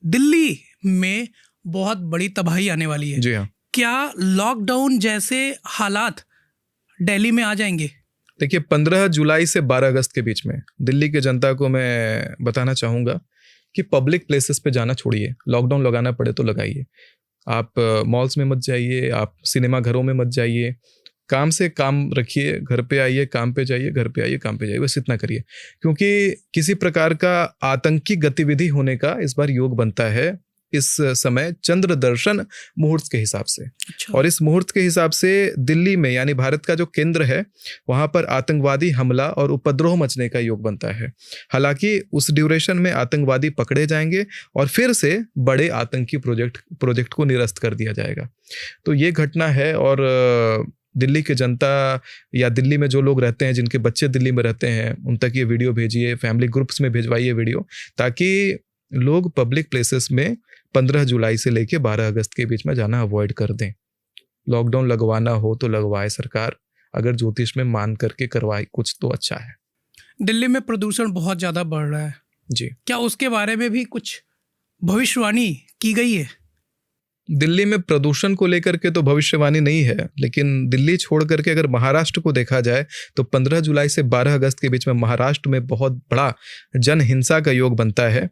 Speaker 2: दिल्ली में बहुत बड़ी तबाही आने वाली है।
Speaker 1: जी हाँ।
Speaker 2: क्या लॉकडाउन जैसे हालात दिल्ली में आ जाएंगे?
Speaker 1: देखिए, 15 जुलाई से 12 अगस्त के बीच में दिल्ली की जनता को मैं बताना चाहूँगा कि पब्लिक प्लेसेस पे जाना छोड़िए। लॉकडाउन लगाना पड़े तो लगाइए, आप मॉल्स में मत जाइए, आप सिनेमा घरों में मत जाइए, काम से काम रखिए, घर पे आइए, काम पे जाइए, घर पे आइए, काम पे जाइए, बस इतना करिए, क्योंकि किसी प्रकार का आतंकी गतिविधि होने का इस बार योग बनता है इस समय चंद्र दर्शन मुहूर्त के हिसाब से।
Speaker 2: अच्छा।
Speaker 1: और इस मुहूर्त के हिसाब से दिल्ली में, यानी भारत का जो केंद्र है, वहां पर आतंकवादी हमला और उपद्रव मचने का योग बनता है। हालांकि उस ड्यूरेशन में आतंकवादी पकड़े जाएंगे और फिर से बड़े आतंकी प्रोजेक्ट को निरस्त कर दिया जाएगा। तो ये घटना है, और दिल्ली की जनता या दिल्ली में जो लोग रहते हैं, जिनके बच्चे दिल्ली में रहते हैं, उन तक ये वीडियो भेजिए, फैमिली ग्रुप्स में भेजवाइए वीडियो, ताकि लोग पब्लिक प्लेसेस में 15 जुलाई से लेके 12 अगस्त के बीच में जाना अवॉइड कर दें। लॉकडाउन लगवाना हो तो लगवाए सरकार, अगर ज्योतिष में मान करके करवाए कुछ तो अच्छा है।
Speaker 2: दिल्ली में प्रदूषण बहुत ज़्यादा बढ़ रहा है
Speaker 1: जी,
Speaker 2: क्या उसके बारे में भी कुछ भविष्यवाणी की गई है?
Speaker 1: दिल्ली में प्रदूषण को लेकर के तो भविष्यवाणी नहीं है, लेकिन दिल्ली छोड़ करके अगर महाराष्ट्र को देखा जाए तो 15 जुलाई से 12 अगस्त के बीच में महाराष्ट्र में बहुत बड़ा जनहिंसा का योग बनता है,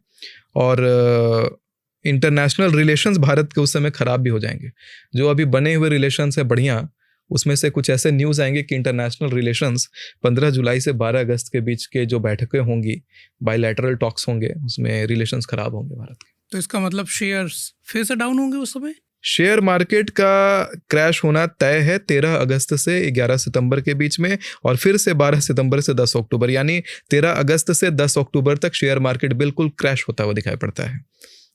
Speaker 1: और इंटरनेशनल रिलेशंस भारत के उस समय खराब भी हो जाएंगे। जो अभी बने हुए रिलेशंस है बढ़िया, उसमें से कुछ ऐसे न्यूज़ आएंगे कि इंटरनेशनल रिलेशंस 15 जुलाई से 12 अगस्त के बीच के जो बैठकें होंगी, बायलैटरल टॉक्स होंगे, उसमें रिलेशंस खराब होंगे भारत के।
Speaker 2: तो इसका मतलब शेयर्स फिर से डाउन होंगे उस समय?
Speaker 1: शेयर मार्केट का क्रैश होना तय है 13 अगस्त से 11 सितंबर के बीच में, और फिर से 12 सितंबर से 10 अक्टूबर, यानी 13 अगस्त से 10 अक्टूबर तक शेयर मार्केट बिल्कुल क्रैश होता हुआ दिखाई पड़ता है।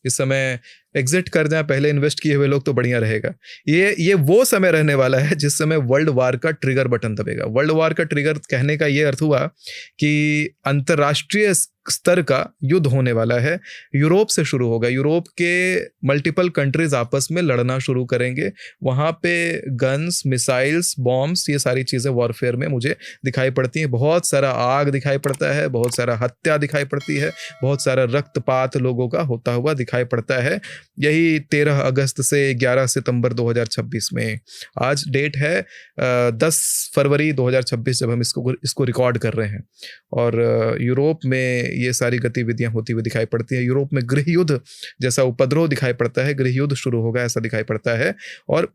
Speaker 1: इस समय एग्जिट कर जाए पहले इन्वेस्ट किए हुए लोग तो बढ़िया रहेगा। ये वो समय रहने वाला है जिस समय वर्ल्ड वार का ट्रिगर बटन दबेगा। वर्ल्ड वार का ट्रिगर कहने का ये अर्थ हुआ कि अंतर्राष्ट्रीय स्तर का युद्ध होने वाला है। यूरोप से शुरू होगा, यूरोप के मल्टीपल कंट्रीज आपस में लड़ना शुरू करेंगे। वहाँ पे गन्स, मिसाइल्स, बॉम्ब्स, ये सारी चीज़ें वॉरफेयर में मुझे दिखाई पड़ती हैं। बहुत सारा आग दिखाई पड़ता है, बहुत सारा हत्या दिखाई पड़ती है, बहुत सारा रक्तपात लोगों का होता हुआ दिखाई पड़ता है। यही 13 अगस्त से 11 सितंबर 2026 में, आज डेट है 10 फरवरी 2026 जब हम इसको रिकॉर्ड कर रहे हैं, और यूरोप में ये सारी गतिविधियां होती हुई दिखाई पड़ती हैं। यूरोप में गृह युद्ध जैसा उपद्रव दिखाई पड़ता है, गृह युद्ध शुरू होगा ऐसा दिखाई पड़ता है, और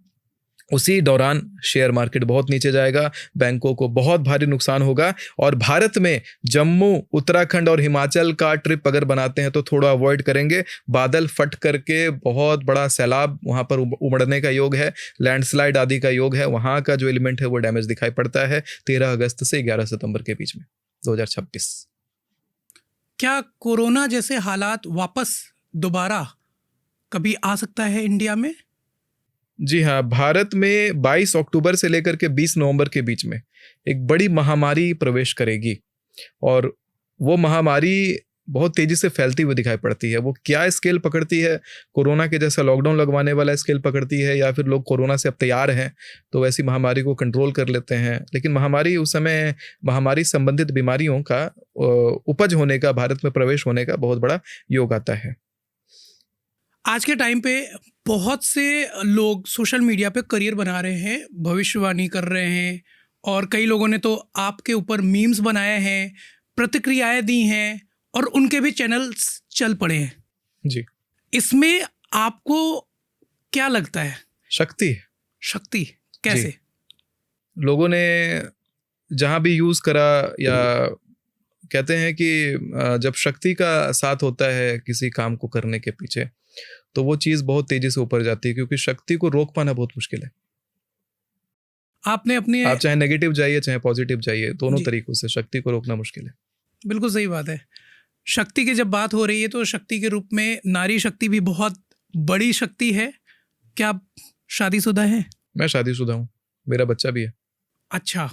Speaker 1: उसी दौरान शेयर मार्केट बहुत नीचे जाएगा, बैंकों को बहुत भारी नुकसान होगा। और भारत में जम्मू, उत्तराखंड और हिमाचल का ट्रिप अगर बनाते हैं तो थोड़ा अवॉइड करेंगे। बादल फट करके बहुत बड़ा सैलाब वहाँ पर उमड़ने का योग है, लैंडस्लाइड आदि का योग है, वहाँ का जो एलिमेंट है वो डैमेज दिखाई पड़ता है 13 अगस्त से 11 सितंबर के बीच में 2026।
Speaker 2: क्या कोरोना जैसे हालात वापस दोबारा कभी आ सकता है इंडिया में?
Speaker 1: जी हाँ, भारत में 22 अक्टूबर से लेकर के 20 नवंबर के बीच में एक बड़ी महामारी प्रवेश करेगी, और वो महामारी बहुत तेजी से फैलती हुई दिखाई पड़ती है। वो क्या स्केल पकड़ती है, कोरोना के जैसा लॉकडाउन लगवाने वाला स्केल पकड़ती है, या फिर लोग कोरोना से अब तैयार हैं तो वैसी महामारी को कंट्रोल कर लेते हैं। लेकिन महामारी उस समय, महामारी संबंधित बीमारियों का उपज होने का, भारत में प्रवेश होने का बहुत बड़ा योग आता है।
Speaker 2: आज के टाइम पे बहुत से लोग सोशल मीडिया पे करियर बना रहे हैं, भविष्यवाणी कर रहे हैं, और कई लोगों ने तो आपके ऊपर मीम्स बनाए हैं, प्रतिक्रियाएं दी हैं, और उनके भी चैनल्स चल पड़े हैं।
Speaker 1: जी।
Speaker 2: इसमें आपको क्या लगता है?
Speaker 1: शक्ति।
Speaker 2: शक्ति कैसे?
Speaker 1: लोगों ने जहाँ भी यूज़ करा, या कहते हैं कि जब शक्ति का साथ होता है किसी काम को करने के पीछे, तो वो चीज़ बहुत तेज़ी से ऊपर जाती है, क्योंकि शक्ति को रोक पाना बहुत मुश्किल है।
Speaker 2: आपने अपने
Speaker 1: आप चाहे नेगेटिव जाइए चाहे पॉजिटिव जाइए, दोनों
Speaker 2: जी।
Speaker 1: तरीकों से शक्ति को रोकना मुश्किल है।
Speaker 2: बिल्कुल सही बात है। शक्ति की जब बात हो रही है तो शक्ति के रूप में नारी शक्ति भी बहुत बड़ी शक्ति है। क्या आप शादीशुदा हैं?
Speaker 1: मैं शादीशुदा हूँ, मेरा बच्चा भी है।
Speaker 2: अच्छा,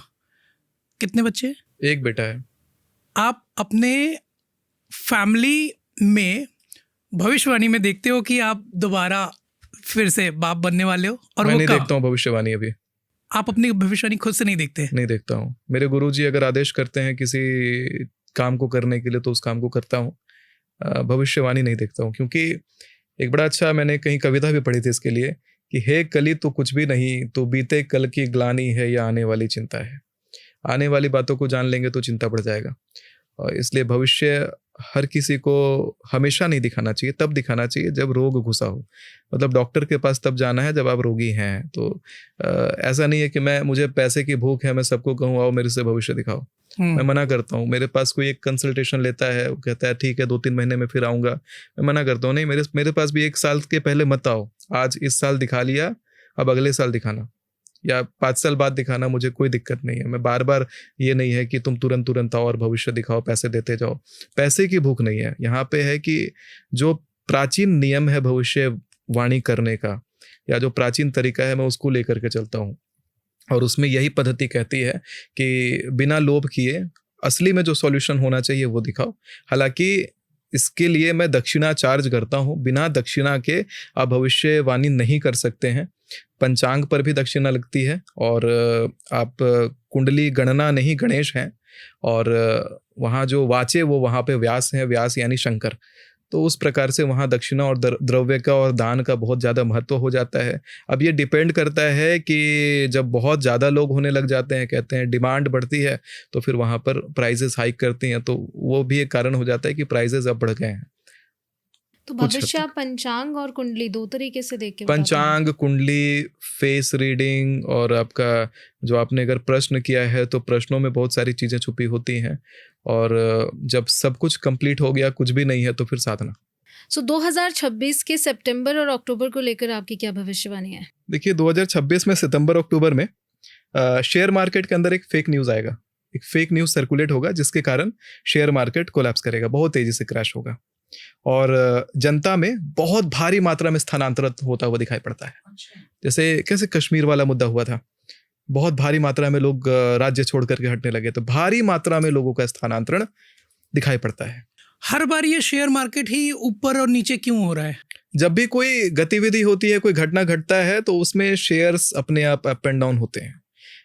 Speaker 2: कितने बच्चे?
Speaker 1: एक बेटा है।
Speaker 2: आप अपने फैमिली में भविष्यवाणी में देखते हो कि आप दोबारा फिर से बाप बनने वाले हो? और
Speaker 1: मैं
Speaker 2: वो
Speaker 1: नहीं
Speaker 2: कब?
Speaker 1: देखता हूँ भविष्यवाणी अभी।
Speaker 2: आप अपनी भविष्यवाणी खुद से नहीं देखते?
Speaker 1: नहीं देखता हूँ। मेरे गुरुजी अगर आदेश करते हैं किसी काम को करने के लिए तो उस काम को करता हूँ। भविष्यवाणी नहीं देखता हूँ, क्योंकि एक बड़ा अच्छा मैंने कहीं कविता भी पढ़ी थी इसके लिए कि हे कली तो कुछ भी नहीं, तो बीते कल की ग्लानी है या आने वाली चिंता है। आने वाली बातों को जान लेंगे तो चिंता बढ़ जाएगा, और इसलिए भविष्य हर किसी को हमेशा नहीं दिखाना चाहिए। तब दिखाना चाहिए जब रोग घुसा हो, मतलब डॉक्टर के पास तब जाना है जब आप रोगी हैं। तो ऐसा नहीं है कि मुझे पैसे की भूख है, मैं सबको कहूँ आओ मेरे से भविष्य दिखाओ। मैं मना करता हूँ। मेरे पास कोई एक कंसल्टेशन लेता है, वो कहता है ठीक है 2-3 महीने में फिर आऊँगा, मैं मना करता हूँ नहीं, मेरे पास भी 1 साल के पहले मत आओ। आज इस साल दिखा लिया, अब अगले साल दिखाना, या 5 साल बाद दिखाना, मुझे कोई दिक्कत नहीं है। मैं बार बार ये नहीं है कि तुम तुरंत आओ और भविष्य दिखाओ, पैसे देते जाओ। पैसे की भूख नहीं है, यहाँ पे है कि जो प्राचीन नियम है भविष्यवाणी करने का, या जो प्राचीन तरीका है, मैं उसको लेकर के चलता हूँ। और उसमें यही पद्धति कहती है कि बिना लोभ किए असली में जो सॉल्यूशन होना चाहिए वो दिखाओ। हालांकि इसके लिए मैं दक्षिणा चार्ज करता हूँ, बिना दक्षिणा के आप भविष्यवाणी नहीं कर सकते हैं। पंचांग पर भी दक्षिणा लगती है, और आप कुंडली गणना नहीं गणेश हैं, और वहाँ जो वाचे वो वहाँ पे व्यास हैं, व्यास यानी शंकर। तो उस प्रकार से वहाँ दक्षिणा और द्रव्य का और दान का बहुत ज़्यादा महत्व हो जाता है। अब ये डिपेंड करता है कि जब बहुत ज़्यादा लोग होने लग जाते हैं, कहते हैं डिमांड बढ़ती है, तो फिर वहाँ पर प्राइजेस हाइक करती हैं, तो वो भी एक कारण हो जाता है कि प्राइजेस अब बढ़ गए हैं।
Speaker 7: तो भविष्य आप पंचांग और कुंडली 2 तरीके से देख के बताते हैं?
Speaker 1: पंचांग, कुंडली, फेस रीडिंग, और आपका जो आपने अगर प्रश्न किया है तो प्रश्नों में बहुत सारी चीज़ें छुपी होती हैं, और जब सब कुछ कंप्लीट हो गया, कुछ भी नहीं है, तो फिर साधना।
Speaker 7: 2026 के सितंबर और अक्टूबर को लेकर आपकी क्या भविष्यवाणी है?
Speaker 1: देखिए 2026 में सितंबर अक्टूबर में शेयर मार्केट के अंदर एक फेक न्यूज़ आएगा, एक फेक न्यूज़ सर्कुलेट होगा, जिसके कारण शेयर मार्केट कोलैप्स करेगा, बहुत तेज़ी से क्रैश होगा, और जनता में बहुत भारी मात्रा में स्थानांतरित होता हुआ दिखाई पड़ता है। जैसे कैसे कश्मीर वाला मुद्दा हुआ था, बहुत भारी मात्रा में लोग राज्य छोड़ करके हटने लगे, तो भारी मात्रा में लोगों का स्थानांतरण दिखाई पड़ता है।
Speaker 2: हर बार ये शेयर मार्केट ही ऊपर और नीचे क्यों हो रहा है?
Speaker 1: जब भी कोई गतिविधि होती है, कोई घटना घटता है, तो उसमें शेयर्स अपने आप अप एंड डाउन होते हैं।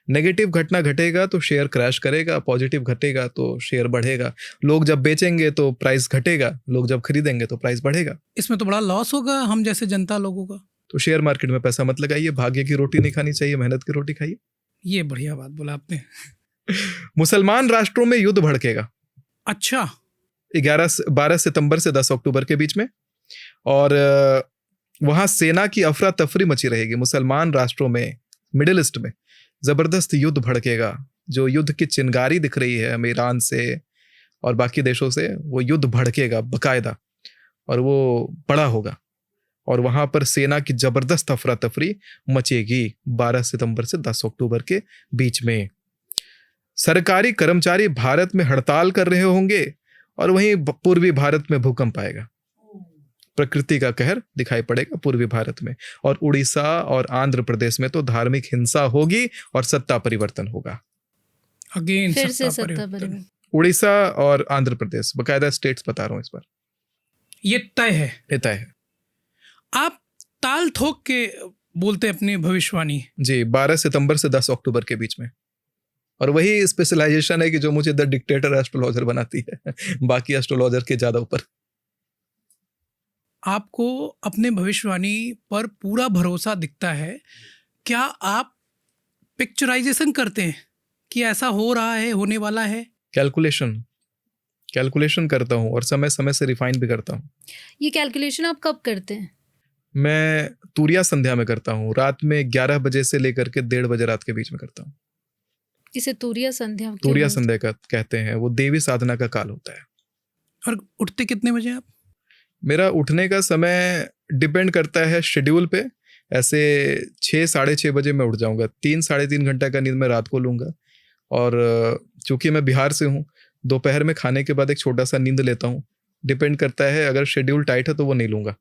Speaker 1: नेगेटिव घटना घटेगा तो शेयर क्रैश करेगा, पॉजिटिव घटेगा तो शेयर बढ़ेगा। लोग जब बेचेंगे तो प्राइस घटेगा, लोग जब खरीदेंगे तो प्राइस बढ़ेगा।
Speaker 2: इसमें तो बड़ा लॉस होगा हम जैसे जनता लोगों का।
Speaker 1: तो शेयर मार्केट में पैसा मत लगाइए, भाग्य की रोटी नहीं खानी चाहिए, मेहनत की रोटी खाइए।
Speaker 2: ये बढ़िया बात बोला आपने।
Speaker 1: मुसलमान राष्ट्रों में युद्ध भड़केगा।
Speaker 2: अच्छा,
Speaker 1: 12 सितंबर से 10 अक्टूबर के बीच में, और वहां सेना की अफरा तफरी मची रहेगी। मुसलमान राष्ट्रों में, मिडिल ईस्ट में जबरदस्त युद्ध भड़केगा। जो युद्ध की चिंगारी दिख रही है हमें ईरान से और बाकी देशों से, वो युद्ध भड़केगा बकायदा, और वो बड़ा होगा, और वहां पर सेना की जबरदस्त अफरा तफरी मचेगी 12 सितंबर से 10 अक्टूबर के बीच में। सरकारी कर्मचारी भारत में हड़ताल कर रहे होंगे, और वहीं पूर्वी भारत में भूकंप आएगा। प्रकृति का कहर दिखाई पड़ेगा पूर्वी भारत में, और उड़ीसा और आंध्र प्रदेश में तो धार्मिक हिंसा होगी और सत्ता परिवर्तन होगा।
Speaker 2: अगेन
Speaker 7: फिर से सत्ता परिवर्तन।
Speaker 1: उड़ीसा और आंध्र प्रदेश, बकायदा स्टेट्स बता रहा हूं इस बार,
Speaker 2: ये तय है।
Speaker 1: ये तय है।
Speaker 2: आप ताल ठोक के बोलते अपनी भविष्यवाणी
Speaker 1: जी, 12 सितंबर से 10 अक्टूबर के बीच में, और वही स्पेशलाइजेशन है कि जो मुझे द डिक्टेटर एस्ट्रोलॉजर बनाती है, बाकी एस्ट्रोलॉजर के ज्यादा ऊपर।
Speaker 2: आपको अपने भविष्यवाणी पर पूरा भरोसा दिखता है, क्या आप पिक्चराइजेशन करते हैं कि ऐसा हो रहा है, होने वाला है?
Speaker 1: कैलकुलेशन करता हूँ और समय समय से रिफाइन भी करता हूँ।
Speaker 7: ये कैलकुलेशन आप कब करते हैं?
Speaker 1: मैं तुरिया संध्या में करता हूँ, रात में 11 बजे से लेकर के 1:30 बजे रात के बीच में करता हूँ।
Speaker 7: इसे तुरिया संध्या क्यों
Speaker 1: तुरिया
Speaker 7: बोलते हैं?
Speaker 1: संध्या का कहते हैं, वो देवी साधना का काल होता है।
Speaker 2: और उठते कितने बजे आप?
Speaker 1: मेरा उठने का समय डिपेंड करता है शेड्यूल पे। ऐसे 6 साढ़े 6 बजे मैं उठ जाऊंगा। 3-3.5 घंटा का नींद मैं रात को लूंगा। और चूंकि मैं बिहार से हूँ, दोपहर में खाने के बाद एक छोटा सा नींद लेता हूँ। डिपेंड करता है, अगर शेड्यूल टाइट है तो वो नहीं लूंगा।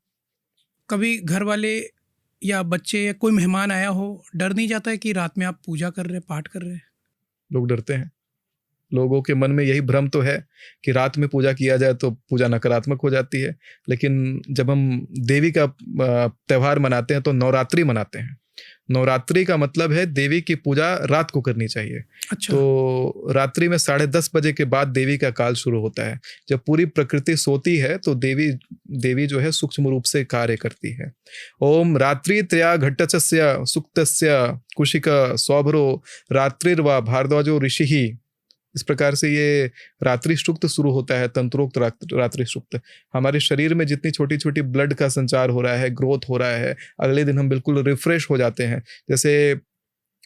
Speaker 2: कभी घर वाले या बच्चे या कोई मेहमान आया हो, डर नहीं जाता है कि रात में आप पूजा कर रहे हैं, पाठ कर रहे हैं?
Speaker 1: लोग डरते हैं। लोगों के मन में यही भ्रम तो है कि रात में पूजा किया जाए तो पूजा नकारात्मक हो जाती है। लेकिन जब हम देवी का त्यौहार मनाते हैं तो नवरात्रि मनाते हैं। नवरात्रि का मतलब है देवी की पूजा रात को करनी चाहिए।
Speaker 2: अच्छा।
Speaker 1: तो रात्रि में 10:30 बजे के बाद देवी का काल शुरू होता है। जब पूरी प्रकृति सोती है तो देवी जो है सूक्ष्म रूप से कार्य करती है। ओम रात्रि त्रया घट्टस्य सुक्तस्य कुशिक सौभरो रात्रिर्वा भारद्वाजो ऋषि। इस प्रकार से ये रात्रि सूक्त शुरू होता है, तंत्रोक्त रात्रि सूक्त। हमारे शरीर में जितनी छोटी छोटी ब्लड का संचार हो रहा है, ग्रोथ हो रहा है, अगले दिन हम बिल्कुल रिफ्रेश हो जाते हैं। जैसे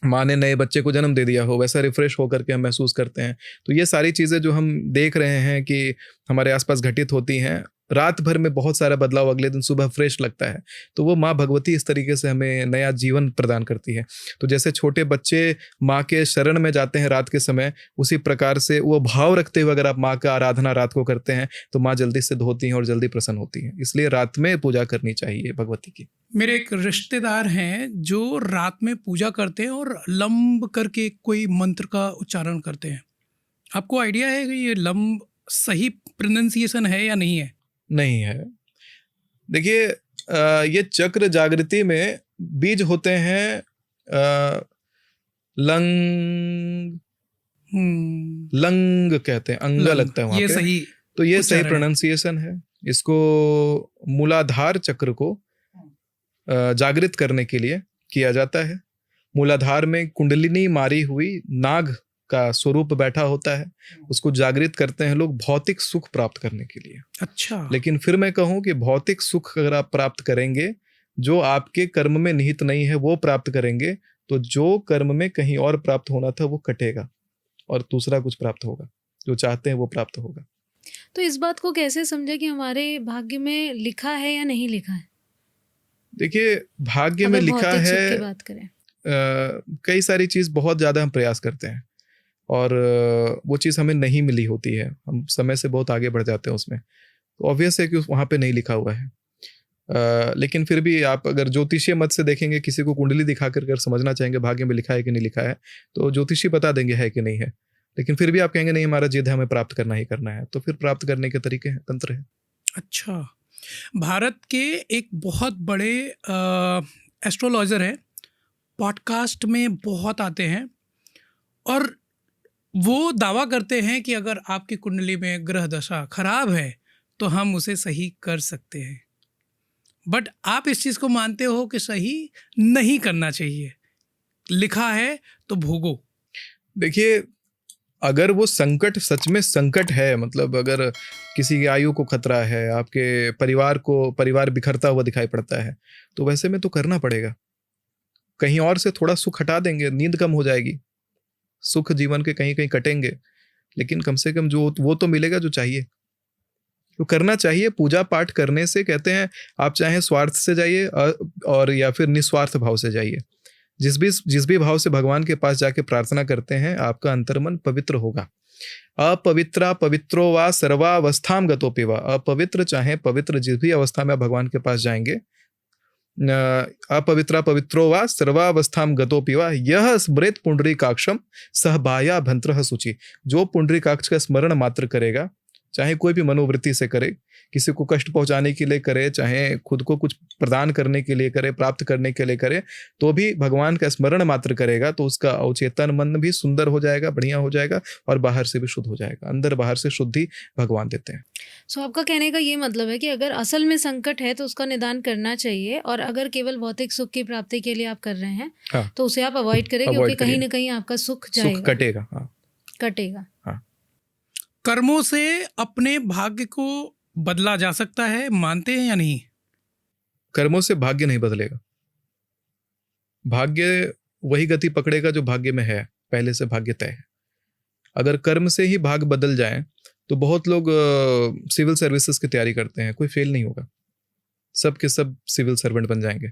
Speaker 1: माँ ने नए बच्चे को जन्म दे दिया हो, वैसा रिफ्रेश होकर के हम महसूस करते हैं। तो ये सारी चीज़ें जो हम देख रहे हैं कि हमारे आसपास घटित होती हैं, रात भर में बहुत सारा बदलाव, अगले दिन सुबह फ्रेश लगता है। तो वो माँ भगवती इस तरीके से हमें नया जीवन प्रदान करती है। तो जैसे छोटे बच्चे माँ के शरण में जाते हैं रात के समय, उसी प्रकार से वो भाव रखते हुए अगर आप माँ का आराधना रात को करते हैं तो माँ जल्दी सिद्ध होती हैं और जल्दी प्रसन्न होती हैं। इसलिए रात में पूजा करनी चाहिए भगवती की।
Speaker 2: मेरे एक रिश्तेदार हैं जो रात में पूजा करते हैं और लंब करके कोई मंत्र का उच्चारण करते हैं। आपको आइडिया है कि ये लंब सही प्रोनाउंसिएशन है या नहीं है?
Speaker 1: नहीं है। देखिए, ये चक्र जागृति में बीज होते हैं लंग लंग कहते हैं, अंगा लगता है वहां
Speaker 2: ये
Speaker 1: पे।
Speaker 2: सही
Speaker 1: तो ये सही
Speaker 2: उच्चारण है।
Speaker 1: प्रोनाउंसिएशन है। इसको मूलाधार चक्र को जागृत करने के लिए किया जाता है। मूलाधार में कुंडलिनी मारी हुई नाग का स्वरूप बैठा होता है, उसको जागृत करते हैं लोग भौतिक सुख प्राप्त करने के लिए।
Speaker 2: अच्छा।
Speaker 1: लेकिन फिर मैं कहूं कि भौतिक सुख अगर आप प्राप्त करेंगे जो आपके कर्म में निहित नहीं है वो प्राप्त करेंगे, तो जो कर्म में कहीं और प्राप्त होना था वो कटेगा और दूसरा कुछ प्राप्त होगा। जो चाहते हैं वो प्राप्त होगा।
Speaker 7: तो इस बात को कैसे समझे कि हमारे भाग्य में लिखा है या नहीं लिखा है?
Speaker 1: देखिए, भाग्य में
Speaker 7: अगर
Speaker 1: लिखा
Speaker 7: भौतिक सुख
Speaker 1: है,
Speaker 7: की बात करें,
Speaker 1: कई सारी चीज बहुत ज्यादा हम प्रयास करते हैं और वो चीज़ हमें नहीं मिली होती है। हम समय से बहुत आगे बढ़ जाते हैं उसमें। तो ऑब्वियस है कि वहाँ पे नहीं लिखा हुआ है। लेकिन फिर भी आप अगर ज्योतिषीय मत से देखेंगे, किसी को कुंडली दिखा कर अगर समझना चाहेंगे भाग्य में लिखा है कि नहीं लिखा है, तो ज्योतिषी बता देंगे है कि नहीं है। लेकिन फिर भी आप कहेंगे नहीं, हमारा जिद है, हमें प्राप्त करना ही करना है, तो फिर प्राप्त करने के तरीके हैं, तंत्र है।
Speaker 2: अच्छा। भारत के एक बहुत बड़े एस्ट्रोलॉजर हैं, पॉडकास्ट में बहुत आते हैं और वो दावा करते हैं कि अगर आपकी कुंडली में ग्रह दशा खराब है तो हम उसे सही कर सकते हैं। बट आप इस चीज़ को मानते हो कि सही नहीं करना चाहिए, लिखा है तो भोगो।
Speaker 1: देखिए, अगर वो संकट सच में संकट है, मतलब अगर किसी की आयु को खतरा है, आपके परिवार बिखरता हुआ दिखाई पड़ता है, तो वैसे में तो करना पड़ेगा। कहीं और से थोड़ा सुख हटा देंगे, नींद कम हो जाएगी, सुख जीवन के कहीं कहीं कटेंगे, लेकिन कम से कम जो वो तो मिलेगा जो चाहिए। तो करना चाहिए। पूजा पाठ करने से कहते हैं आप चाहे स्वार्थ से जाइए और या फिर निस्वार्थ भाव से जाइए। जिस भी भाव से भगवान के पास जाके प्रार्थना करते हैं, आपका अंतर्मन पवित्र होगा। अपवित्रा पवित्रो वा सर्वावस्थाम गतोपि वा। अपवित्र चाहे पवित्र, जिस भी अवस्था में आप भगवान के पास जाएंगे, अपवित्रा पवित्रो वा सर्वावस्थाम गतोपि वा यह स्मृत पुंडरीकाक्षम सह बाह्याभ्यंतरः शुचि। जो पुंडरीकाक्ष का स्मरण मात्र करेगा चाहे कोई भी मनोवृत्ति से करे, किसी को कष्ट पहुंचाने के लिए करे, चाहे खुद को कुछ प्रदान करने के लिए करे, प्राप्त करने के लिए करे, तो भी भगवान का स्मरण मात्र करेगा तो उसका अवचेतन मन भी सुंदर हो जाएगा, बढ़िया हो जाएगा और बाहर से भी शुद्ध हो जाएगा। अंदर बाहर से शुद्धि भगवान देते हैं।
Speaker 7: सो आपका कहने का ये मतलब है कि अगर असल में संकट है तो उसका निदान करना चाहिए, और अगर केवल भौतिक सुख की प्राप्ति के लिए आप कर रहे हैं
Speaker 1: हाँ।
Speaker 7: तो उसे आप अवॉइड करें,
Speaker 1: Avoid
Speaker 7: क्योंकि कहीं
Speaker 1: करिए।
Speaker 7: ना कहीं आपका सुख जाएगा,
Speaker 1: सुख कटेगा। हाँ,
Speaker 7: कटेगा।
Speaker 2: कर्मों से अपने भाग्य को बदला जा सकता है, मानते हैं या नहीं?
Speaker 1: कर्मों से भाग्य नहीं बदलेगा। भाग्य वही गति पकड़ेगा जो भाग्य में है, पहले से भाग्य तय है। अगर कर्म से ही भाग बदल जाए तो बहुत लोग सिविल सर्विसेज की तैयारी करते हैं, कोई फेल नहीं होगा, सब के सब सिविल सर्वेंट बन जाएंगे।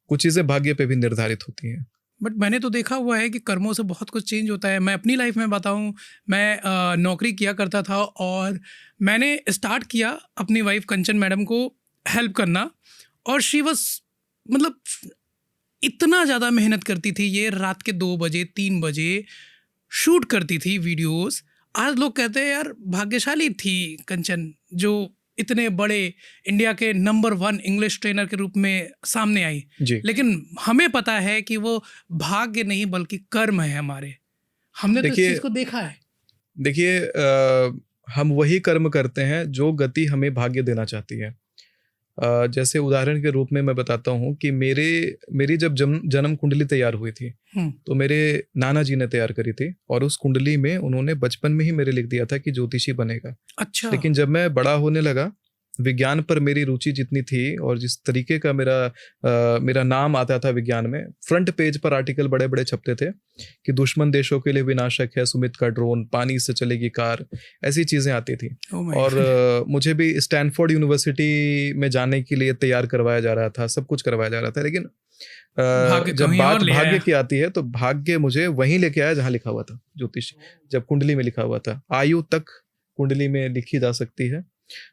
Speaker 1: कुछ चीजें भाग्य पे भी निर्धारित होती हैं।
Speaker 2: बट मैंने तो देखा हुआ है कि कर्मों से बहुत कुछ चेंज होता है। मैं अपनी लाइफ में बताऊं, मैं नौकरी किया करता था और मैंने स्टार्ट किया अपनी वाइफ कंचन मैडम को हेल्प करना, और शी वाज मतलब इतना ज़्यादा मेहनत करती थी, ये रात के 2 बजे 3 बजे शूट करती थी वीडियोस। आज लोग कहते हैं यार भाग्यशाली थी कंचन, जो इतने बड़े इंडिया के नंबर 1 इंग्लिश ट्रेनर के रूप में सामने आई।
Speaker 1: जी।
Speaker 2: लेकिन हमें पता है कि वो भाग्य नहीं बल्कि कर्म है हमारे। हमने तो इस
Speaker 1: देखिए-
Speaker 2: चीज़ को देखा है।
Speaker 1: देखिए, हम वही कर्म करते हैं जो गति हमें भाग्य देना चाहती है। जैसे उदाहरण के रूप में मैं बताता हूँ कि मेरी जब जन्म कुंडली तैयार हुई थी तो मेरे नाना जी ने तैयार करी थी, और उस कुंडली में उन्होंने बचपन में ही मेरे लिख दिया था कि ज्योतिषी बनेगा।
Speaker 2: अच्छा।
Speaker 1: लेकिन जब मैं बड़ा होने लगा, विज्ञान पर मेरी रुचि जितनी थी और जिस तरीके का मेरा नाम आता था विज्ञान में, फ्रंट पेज पर आर्टिकल बड़े बड़े छपते थे कि दुश्मन देशों के लिए विनाशक है सुमित का ड्रोन, पानी से चलेगी कार, ऐसी चीजें आती थी।
Speaker 2: Oh my
Speaker 1: और
Speaker 2: God.
Speaker 1: मुझे भी स्टैनफोर्ड यूनिवर्सिटी में जाने के लिए तैयार करवाया जा रहा था, सब कुछ करवाया जा रहा था। लेकिन
Speaker 2: भाग्य
Speaker 1: जब
Speaker 2: कहीं
Speaker 1: बात
Speaker 2: और ले आया।
Speaker 1: भाग्य की आती है तो भाग्य मुझे वहीं लेके आया जहां लिखा हुआ था ज्योतिष, जब कुंडली में लिखा हुआ था। आयु तक कुंडली में लिखी जा सकती है,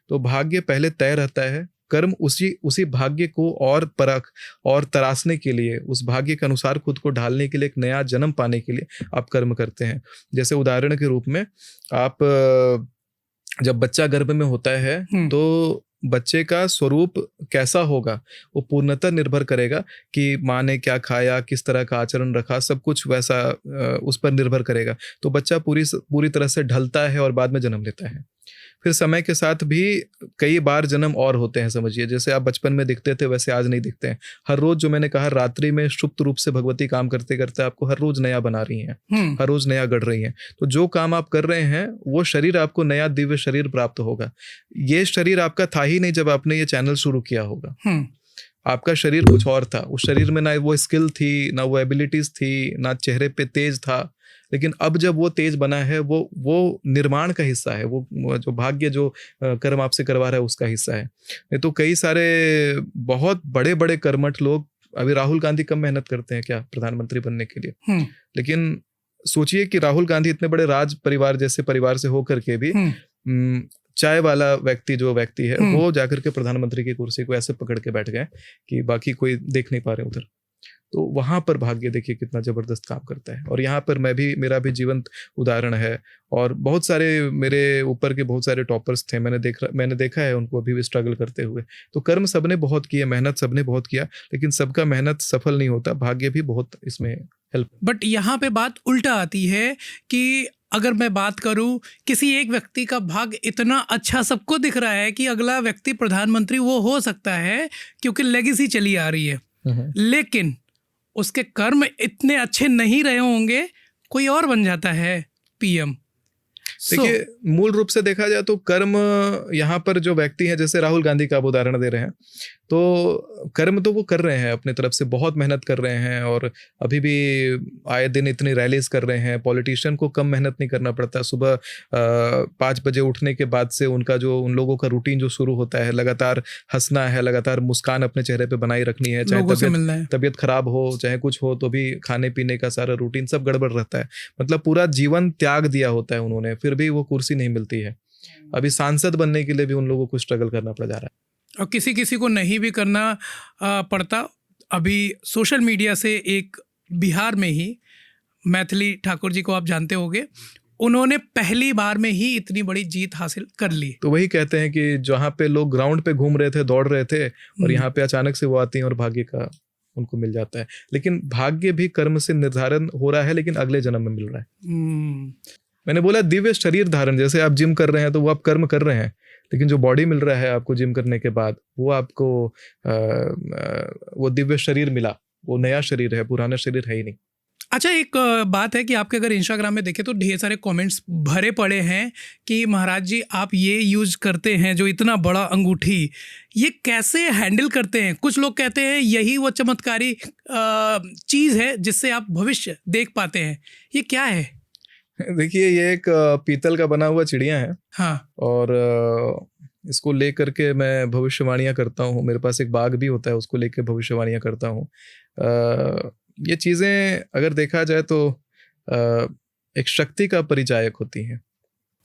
Speaker 1: तो भाग्य पहले तय रहता है। कर्म उसी भाग्य को और परख और तराशने के लिए, उस भाग्य के अनुसार खुद को ढालने के लिए, एक नया जन्म पाने के लिए आप कर्म करते हैं। जैसे उदाहरण के रूप में, आप जब बच्चा गर्भ में होता है तो बच्चे का स्वरूप कैसा होगा वो पूर्णतः निर्भर करेगा कि माँ ने क्या खाया, किस तरह का आचरण रखा, सब कुछ वैसा उस पर निर्भर करेगा। तो बच्चा पूरी तरह से ढलता है और बाद में जन्म लेता है। फिर समय के साथ भी कई बार जन्म और होते हैं, समझिए जैसे आप बचपन में दिखते थे वैसे आज नहीं दिखते हैं। हर रोज, जो मैंने कहा, रात्रि में सुप्त रूप से भगवती काम करते करते आपको हर रोज नया बना रही हैं, हर रोज नया गढ़ रही हैं। तो जो काम आप कर रहे हैं वो शरीर आपको नया दिव्य शरीर प्राप्त होगा। ये शरीर आपका था ही नहीं जब आपने ये चैनल शुरू किया होगा। आपका शरीर कुछ और था, उस शरीर में ना वो स्किल थी, ना वो एबिलिटीज थी, ना चेहरे पे तेज था। लेकिन अब जब वो तेज बना है, वो निर्माण का हिस्सा है, वो जो भाग्य जो कर्म आपसे करवा रहा है उसका हिस्सा है। नहीं तो कई सारे बहुत बड़े बड़े कर्मठ लोग, अभी राहुल गांधी कम मेहनत करते हैं क्या प्रधानमंत्री बनने के लिए? लेकिन सोचिए कि राहुल गांधी इतने बड़े राज परिवार जैसे परिवार से होकर के भी चाय वाला जो व्यक्ति है वो जाकर के प्रधानमंत्री की कुर्सी को ऐसे पकड़ के बैठ गए कि बाकी कोई देख नहीं पा रहे उधर। तो वहां पर भाग्य देखिए कितना जबरदस्त काम करता है। और यहाँ पर मेरा भी जीवंत उदाहरण है। और बहुत सारे मेरे ऊपर के बहुत सारे टॉपर्स थे, मैंने देखा है उनको अभी भी स्ट्रगल करते हुए। तो कर्म सबने बहुत किए, मेहनत सबने बहुत किया, लेकिन सबका मेहनत सफल नहीं होता, भाग्य भी बहुत इसमें हेल्प।
Speaker 2: बट यहाँ पे बात उल्टा आती है कि अगर मैं बात करूं, किसी एक व्यक्ति का भाग्य इतना अच्छा सबको दिख रहा है कि अगला व्यक्ति प्रधानमंत्री वो हो सकता है क्योंकि लेगेसी चली आ रही है, लेकिन उसके कर्म इतने अच्छे नहीं रहे होंगे, कोई और बन जाता है पीएम।
Speaker 1: देखिए, मूल रूप से देखा जाए तो कर्म, यहाँ पर जो व्यक्ति हैं, जैसे राहुल गांधी का आप उदाहरण दे रहे हैं, तो कर्म तो वो कर रहे हैं अपनी तरफ से, बहुत मेहनत कर रहे हैं और अभी भी आए दिन इतनी रैलीज कर रहे हैं। पॉलिटिशियन को कम मेहनत नहीं करना पड़ता। सुबह 5 बजे उठने के बाद से उन लोगों का रूटीन जो शुरू होता है, लगातार हंसना है, लगातार मुस्कान अपने चेहरे पे बनाई रखनी है, चाहे तबीयत खराब हो, चाहे कुछ हो, तो भी खाने पीने का सारा रूटीन सब गड़बड़ रहता है। मतलब पूरा जीवन त्याग दिया होता है उन्होंने, फिर भी वो कुर्सी नहीं मिलती है। अभी सांसद बनने के लिए भी उन लोगों को स्ट्रगल करना पड़ जा रहा है,
Speaker 2: और किसी को नहीं भी करना पड़ता। अभी सोशल मीडिया से एक बिहार में ही मैथिली ठाकुर जी को आप जानते होंगे, उन्होंने पहली बार में ही इतनी बड़ी जीत हासिल कर ली।
Speaker 1: तो वही कहते हैं कि जहाँ पे लोग ग्राउंड पे घूम रहे थे, दौड़ रहे थे, और यहाँ पे अचानक से वो आती हैं और भाग्य का उनको मिल जाता है। लेकिन भाग्य भी कर्म से निर्धारण हो रहा है, लेकिन अगले जन्म में मिल रहा है। मैंने बोला दिव्य शरीर धारण, जैसे आप जिम कर रहे हैं तो वो आप कर्म कर रहे हैं, लेकिन जो बॉडी मिल रहा है आपको जिम करने के बाद, वो आपको वो दिव्य शरीर मिला, वो नया शरीर है, पुराना शरीर है ही नहीं।
Speaker 2: अच्छा, एक बात है कि आपके अगर इंस्टाग्राम में देखें तो ढेर सारे कमेंट्स भरे पड़े हैं कि महाराज जी आप ये यूज करते हैं जो इतना बड़ा अंगूठी, ये कैसे हैंडल करते हैं? कुछ लोग कहते हैं यही वो चमत्कारी चीज़ है जिससे आप भविष्य देख पाते हैं, ये क्या है?
Speaker 1: देखिए, ये एक पीतल का बना हुआ चिड़िया है।
Speaker 2: हाँ।
Speaker 1: और इसको ले करके मैं भविष्यवाणियाँ करता हूँ। मेरे पास एक बाग भी होता है, उसको लेके भविष्यवाणियाँ करता हूँ। ये चीज़ें अगर देखा जाए तो एक शक्ति का परिचायक होती हैं।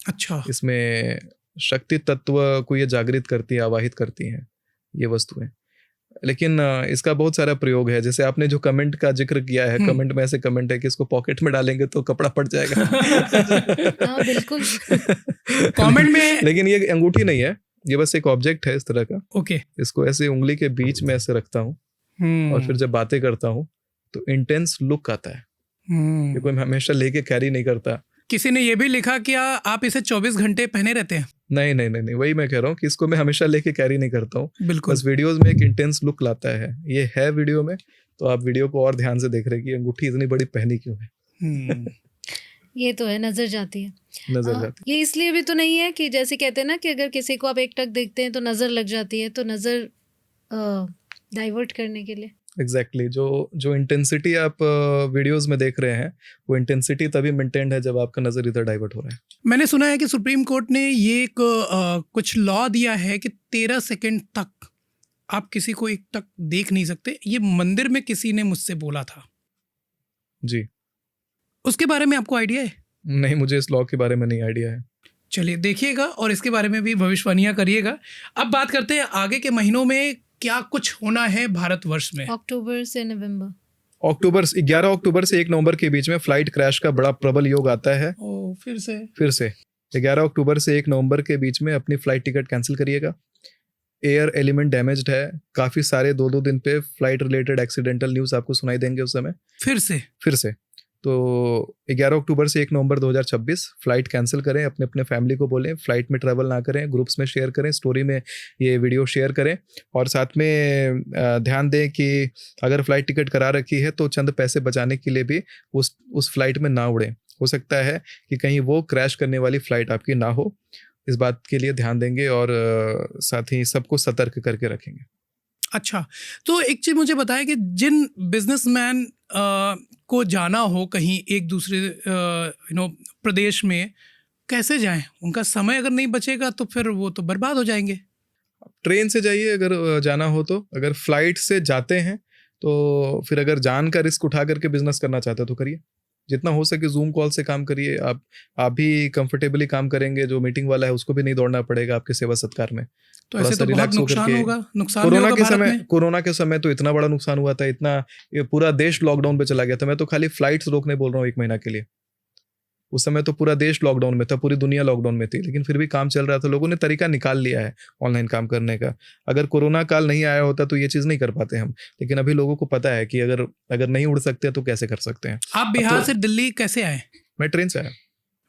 Speaker 2: अच्छा।
Speaker 1: इसमें शक्ति तत्व को ये जागृत करती है, आवाहित करती हैं ये वस्तुएं। लेकिन इसका बहुत सारा प्रयोग है। जैसे आपने जो कमेंट का जिक्र किया है, कमेंट में ऐसे कमेंट है कि इसको पॉकेट में डालेंगे तो कपड़ा फट जाएगा।
Speaker 7: हाँ, बिल्कुल।
Speaker 2: कमेंट में।
Speaker 1: लेकिन ये अंगूठी नहीं है, ये बस एक ऑब्जेक्ट है इस तरह का।
Speaker 2: ओके।
Speaker 1: इसको ऐसे उंगली के बीच में ऐसे रखता हूँ और फिर जब बातें करता हूँ तो इंटेंस लुक आता है। ये कोई हमेशा लेके कैरी नहीं करता।
Speaker 2: किसी ने ये भी लिखा कि आप इसे 24 घंटे पहने रहते हैं।
Speaker 1: नहीं नहीं नहीं नहीं, वही मैं कह रहा हूँ कि इसको मैं हमेशा लेके कैरी नहीं करता हूँ।
Speaker 2: बिल्कुल।
Speaker 1: बस वीडियोस में एक इंटेंस लुक लाता है। ये है वीडियो में, तो आप वीडियो को और ध्यान से देख रहे हैं कि अंगूठी इतनी बड़ी पहनी क्यों है।
Speaker 7: ये तो है, नजर जाती है।
Speaker 1: नजर जाती
Speaker 7: ये इसलिए भी तो नहीं है कि जैसे कहते हैं ना कि अगर किसी को आप एकटक देखते हैं तो नजर लग जाती है, तो नजर डाइवर्ट करने के लिए।
Speaker 1: एग्जैक्टली जो इंटेंसिटी आप वीडियोस में देख रहे हैं, वो इंटेंसिटी तभी मेंटेन्ड है जब आपका नजर इधर डाइवर्ट हो रहा है।
Speaker 2: मैंने सुना है कि सुप्रीम कोर्ट ने ये एक कुछ लॉ दिया है कि 13 सेकंड तक आप किसी को एक तक देख नहीं सकते। ये मंदिर में किसी ने मुझसे बोला था
Speaker 1: जी।
Speaker 2: उसके बारे में आपको आइडिया है?
Speaker 1: नहीं, मुझे इस लॉ के बारे में नहीं आइडिया है।
Speaker 2: चलिए देखिएगा और इसके बारे में भी भविष्यवाणियां करिएगा। अब बात करते हैं आगे के महीनों में क्या कुछ होना है भारतवर्ष में।
Speaker 7: अक्टूबर से नवंबर,
Speaker 1: 11 अक्टूबर से 1 नवंबर के बीच में फ्लाइट क्रैश का बड़ा प्रबल योग आता है।
Speaker 2: फिर से
Speaker 1: 11 अक्टूबर से 1 नवंबर के बीच में अपनी फ्लाइट टिकट कैंसिल करिएगा। एयर एलिमेंट डैमेज्ड है। काफ़ी सारे 2-2 दिन पे फ्लाइट रिलेटेड एक्सीडेंटल न्यूज़ आपको सुनाई देंगे उस समय। फिर से तो 11 अक्टूबर से 1 नवंबर 2026 फ्लाइट कैंसिल करें। अपने अपने फैमिली को बोलें फ्लाइट में ट्रैवल ना करें। ग्रुप्स में शेयर करें, स्टोरी में ये वीडियो शेयर करें। और साथ में ध्यान दें कि अगर फ्लाइट टिकट करा रखी है तो चंद पैसे बचाने के लिए भी उस फ्लाइट में ना उड़ें। हो सकता है कि कहीं वो क्रैश करने वाली फ़्लाइट आपकी ना हो। इस बात के लिए ध्यान देंगे और साथ ही सबको सतर्क करके रखेंगे।
Speaker 2: अच्छा, तो एक चीज़ मुझे बताएं कि जिन बिजनेसमैन को जाना हो कहीं एक दूसरे प्रदेश में, कैसे जाएं? उनका समय अगर नहीं बचेगा तो फिर वो तो बर्बाद हो जाएंगे।
Speaker 1: ट्रेन से जाइए अगर जाना हो तो। अगर फ्लाइट से जाते हैं तो फिर अगर जान का रिस्क उठा करके बिजनेस करना चाहते हो तो करिए। जितना हो सके जूम कॉल से काम करिए। आप भी कंफर्टेबली काम करेंगे। जो मीटिंग वाला है उसको भी नहीं दौड़ना पड़ेगा आपके सेवा सत्कार में।
Speaker 2: तो ऐसे तो बहुत नुकसान होगा।
Speaker 1: कोरोना के समय तो इतना बड़ा नुकसान हुआ था, ये पूरा देश लॉकडाउन पे चला गया था। मैं तो खाली फ्लाइट्स रोकने बोल रहा हूँ 1 महीना के लिए। उस समय तो पूरा देश लॉकडाउन में था, पूरी दुनिया लॉकडाउन में थी, लेकिन फिर भी काम चल रहा था। लोगों ने तरीका निकाल लिया है ऑनलाइन काम करने का। अगर कोरोना काल नहीं आया होता तो ये चीज़ नहीं कर पाते हम। लेकिन अभी लोगों को पता है कि अगर नहीं उड़ सकते तो कैसे कर सकते हैं।
Speaker 2: आप बिहार से दिल्ली कैसे आए?
Speaker 1: मैं ट्रेन से आया।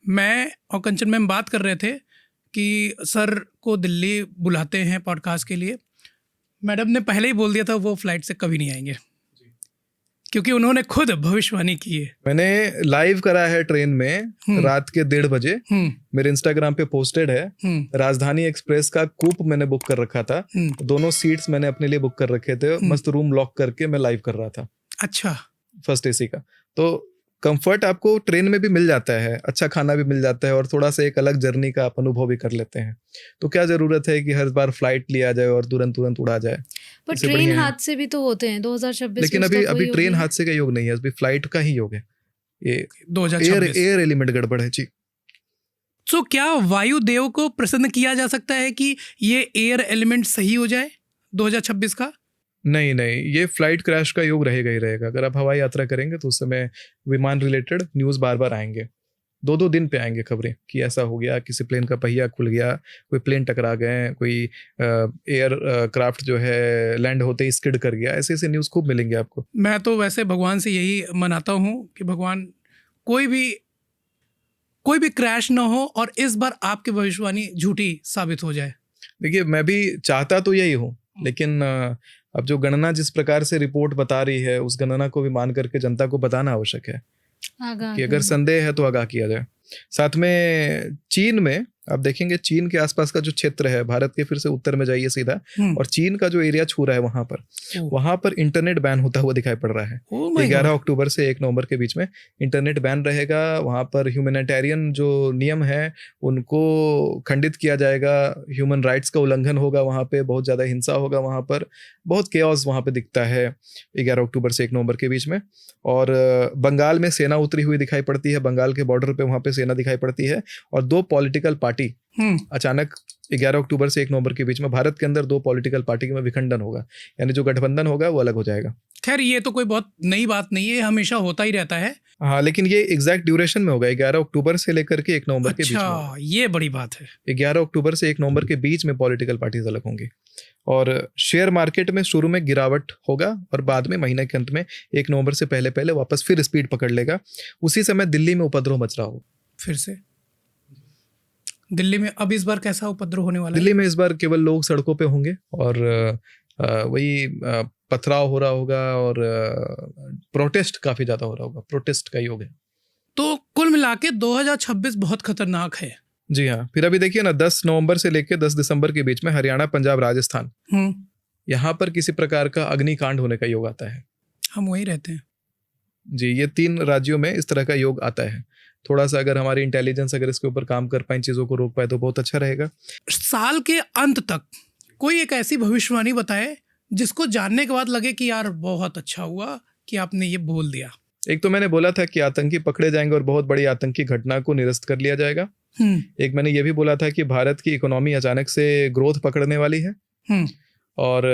Speaker 2: मैं और कंचन मैम बात कर रहे थे कि सर को दिल्ली बुलाते हैं पॉडकास्ट के लिए। मैडम ने पहले ही बोल दिया था वो फ्लाइट से कभी नहीं आएंगे, क्योंकि उन्होंने खुद भविष्यवाणी की है। मैंने
Speaker 1: लाइव करा है ट्रेन में रात के 1:30 बजे। मेरे इंस्टाग्राम पे पोस्टेड है। राजधानी एक्सप्रेस का कूप मैंने बुक कर रखा था। दोनों सीट्स मैंने अपने लिए बुक कर रखे थे। मस्त रूम लॉक करके मैं लाइव कर रहा था।
Speaker 2: अच्छा।
Speaker 1: फर्स्ट एसी का। तो कंफर्ट आपको ट्रेन में भी मिल जाता है, अच्छा खाना भी मिल जाता है और थोड़ा सा एक अलग जर्नी का आप अनुभव भी कर लेते हैं। तो क्या जरूरत है कि हर बार फ्लाइट लिया जाए और तुरंत उड़ा जाए।
Speaker 7: पर ट्रेन हादसे भी तो होते हैं 2026।
Speaker 1: लेकिन अभी ट्रेन हादसे का योग नहीं है, अभी फ्लाइट का ही योग है। ये
Speaker 2: 2026
Speaker 1: एयर एलिमेंट गड़बड़ है जी।
Speaker 2: तो क्या वायुदेव को प्रसन्न किया जा सकता है कि ये एयर एलिमेंट सही हो जाए 2026 का?
Speaker 1: नहीं, ये फ्लाइट क्रैश का योग रहेगा ही रहेगा। अगर आप हवाई यात्रा करेंगे तो उस समय विमान रिलेटेड न्यूज़ बार बार आएंगे। 2-2 दिन पे आएंगे खबरें कि ऐसा हो गया, किसी प्लेन का पहिया खुल गया, कोई प्लेन टकरा गए, कोई एयर क्राफ्ट जो है लैंड होते ही स्किड कर गया, ऐसे ऐसे न्यूज़ खूब मिलेंगे आपको।
Speaker 2: मैं तो वैसे भगवान से यही मनाता हूँ कि भगवान कोई भी क्रैश ना हो और इस बार आपकी भविष्यवाणी झूठी साबित हो जाए।
Speaker 1: देखिए, मैं भी चाहता तो यही हूँ, लेकिन अब जो गणना जिस प्रकार से रिपोर्ट बता रही है, उस गणना को भी मान करके जनता को बताना आवश्यक है
Speaker 7: आगाह
Speaker 1: कि अगर संदेह है तो आगाह किया जाए। साथ में चीन में आप देखेंगे, चीन के आसपास का जो क्षेत्र है, भारत के फिर से उत्तर में जाइए सीधा, और चीन का जो एरिया छू रहा है वहां पर इंटरनेट बैन होता हुआ दिखाई पड़ रहा है। 11 अक्टूबर से 1 नवंबर के बीच में इंटरनेट बैन रहेगा। वहां पर ह्यूमैनिटेरियन जो नियम है उनको खंडित किया जाएगा, ह्यूमन राइट्स का उल्लंघन होगा, वहां पे बहुत ज्यादा हिंसा होगा, वहां पर बहुत केओस वहां पे दिखता है 11 अक्टूबर से 1 नवंबर के बीच में। और बंगाल में सेना उतरी हुई दिखाई पड़ती है, बंगाल के बॉर्डर पे वहां पे सेना दिखाई पड़ती है, और 2 पॉलिटिकल पार्टी अचानक 11 अक्टूबर से 1 नवंबर के बीच में भारत के अंदर 2 पॉलिटिकल पार्टी में विखंडन होगा, यानी जो गठबंधन होगा वो अलग हो जाएगा।
Speaker 2: खैर, ये तो कोई बहुत नई बात नहीं है, हमेशा होता ही रहता है।
Speaker 1: हाँ, लेकिन ये एग्जैक्ट ड्यूरेशन में होगा 11 अक्टूबर से लेकर के 1 नवंबर के बीच में।
Speaker 2: अच्छा, ये बड़ी बात है।
Speaker 1: 11 अक्टूबर से 1 नवंबर के बीच में पॉलिटिकल पार्टीज अलग होंगी, और शेयर मार्केट में शुरू में गिरावट होगा और बाद में महीने के अंत में 1 नवंबर से पहले वापस फिर स्पीड पकड़ लेगा। उसी समय दिल्ली में उपद्रव मच रहा हो
Speaker 2: फिर से दिल्ली में। अब इस बार कैसा उपद्रव होने वाला है?
Speaker 1: दिल्ली में इस बार केवल लोग सड़कों पे होंगे और वही पथराव हो रहा होगा और प्रोटेस्ट काफी ज्यादा हो रहा होगा। प्रोटेस्ट का योग है।
Speaker 2: तो कुल मिला के 2026 बहुत खतरनाक है।
Speaker 1: जी हाँ। फिर अभी देखिए ना, 10 नवंबर से लेकर 10 दिसंबर के बीच में हरियाणा, पंजाब, राजस्थान, यहाँ पर किसी प्रकार का अग्निकांड होने का योग आता है।
Speaker 2: हम वहीं रहते हैं
Speaker 1: जी। ये 3 राज्यों में इस तरह का योग आता है। थोड़ा सा अगर हमारी इंटेलिजेंस अगर इसके ऊपर काम कर पाए, चीजों को रोक पाए तो बहुत अच्छा रहेगा।
Speaker 2: साल के अंत तक कोई एक ऐसी भविष्यवाणी बताए जिसको जानने के बाद लगे कि यार बहुत अच्छा हुआ कि आपने ये बोल दिया।
Speaker 1: एक तो मैंने बोला था कि आतंकी पकड़े जाएंगे और बहुत बड़ी आतंकी घटना को निरस्त कर लिया जाएगा। एक मैंने ये भी बोला था कि भारत की इकोनॉमी अचानक से ग्रोथ पकड़ने वाली है। और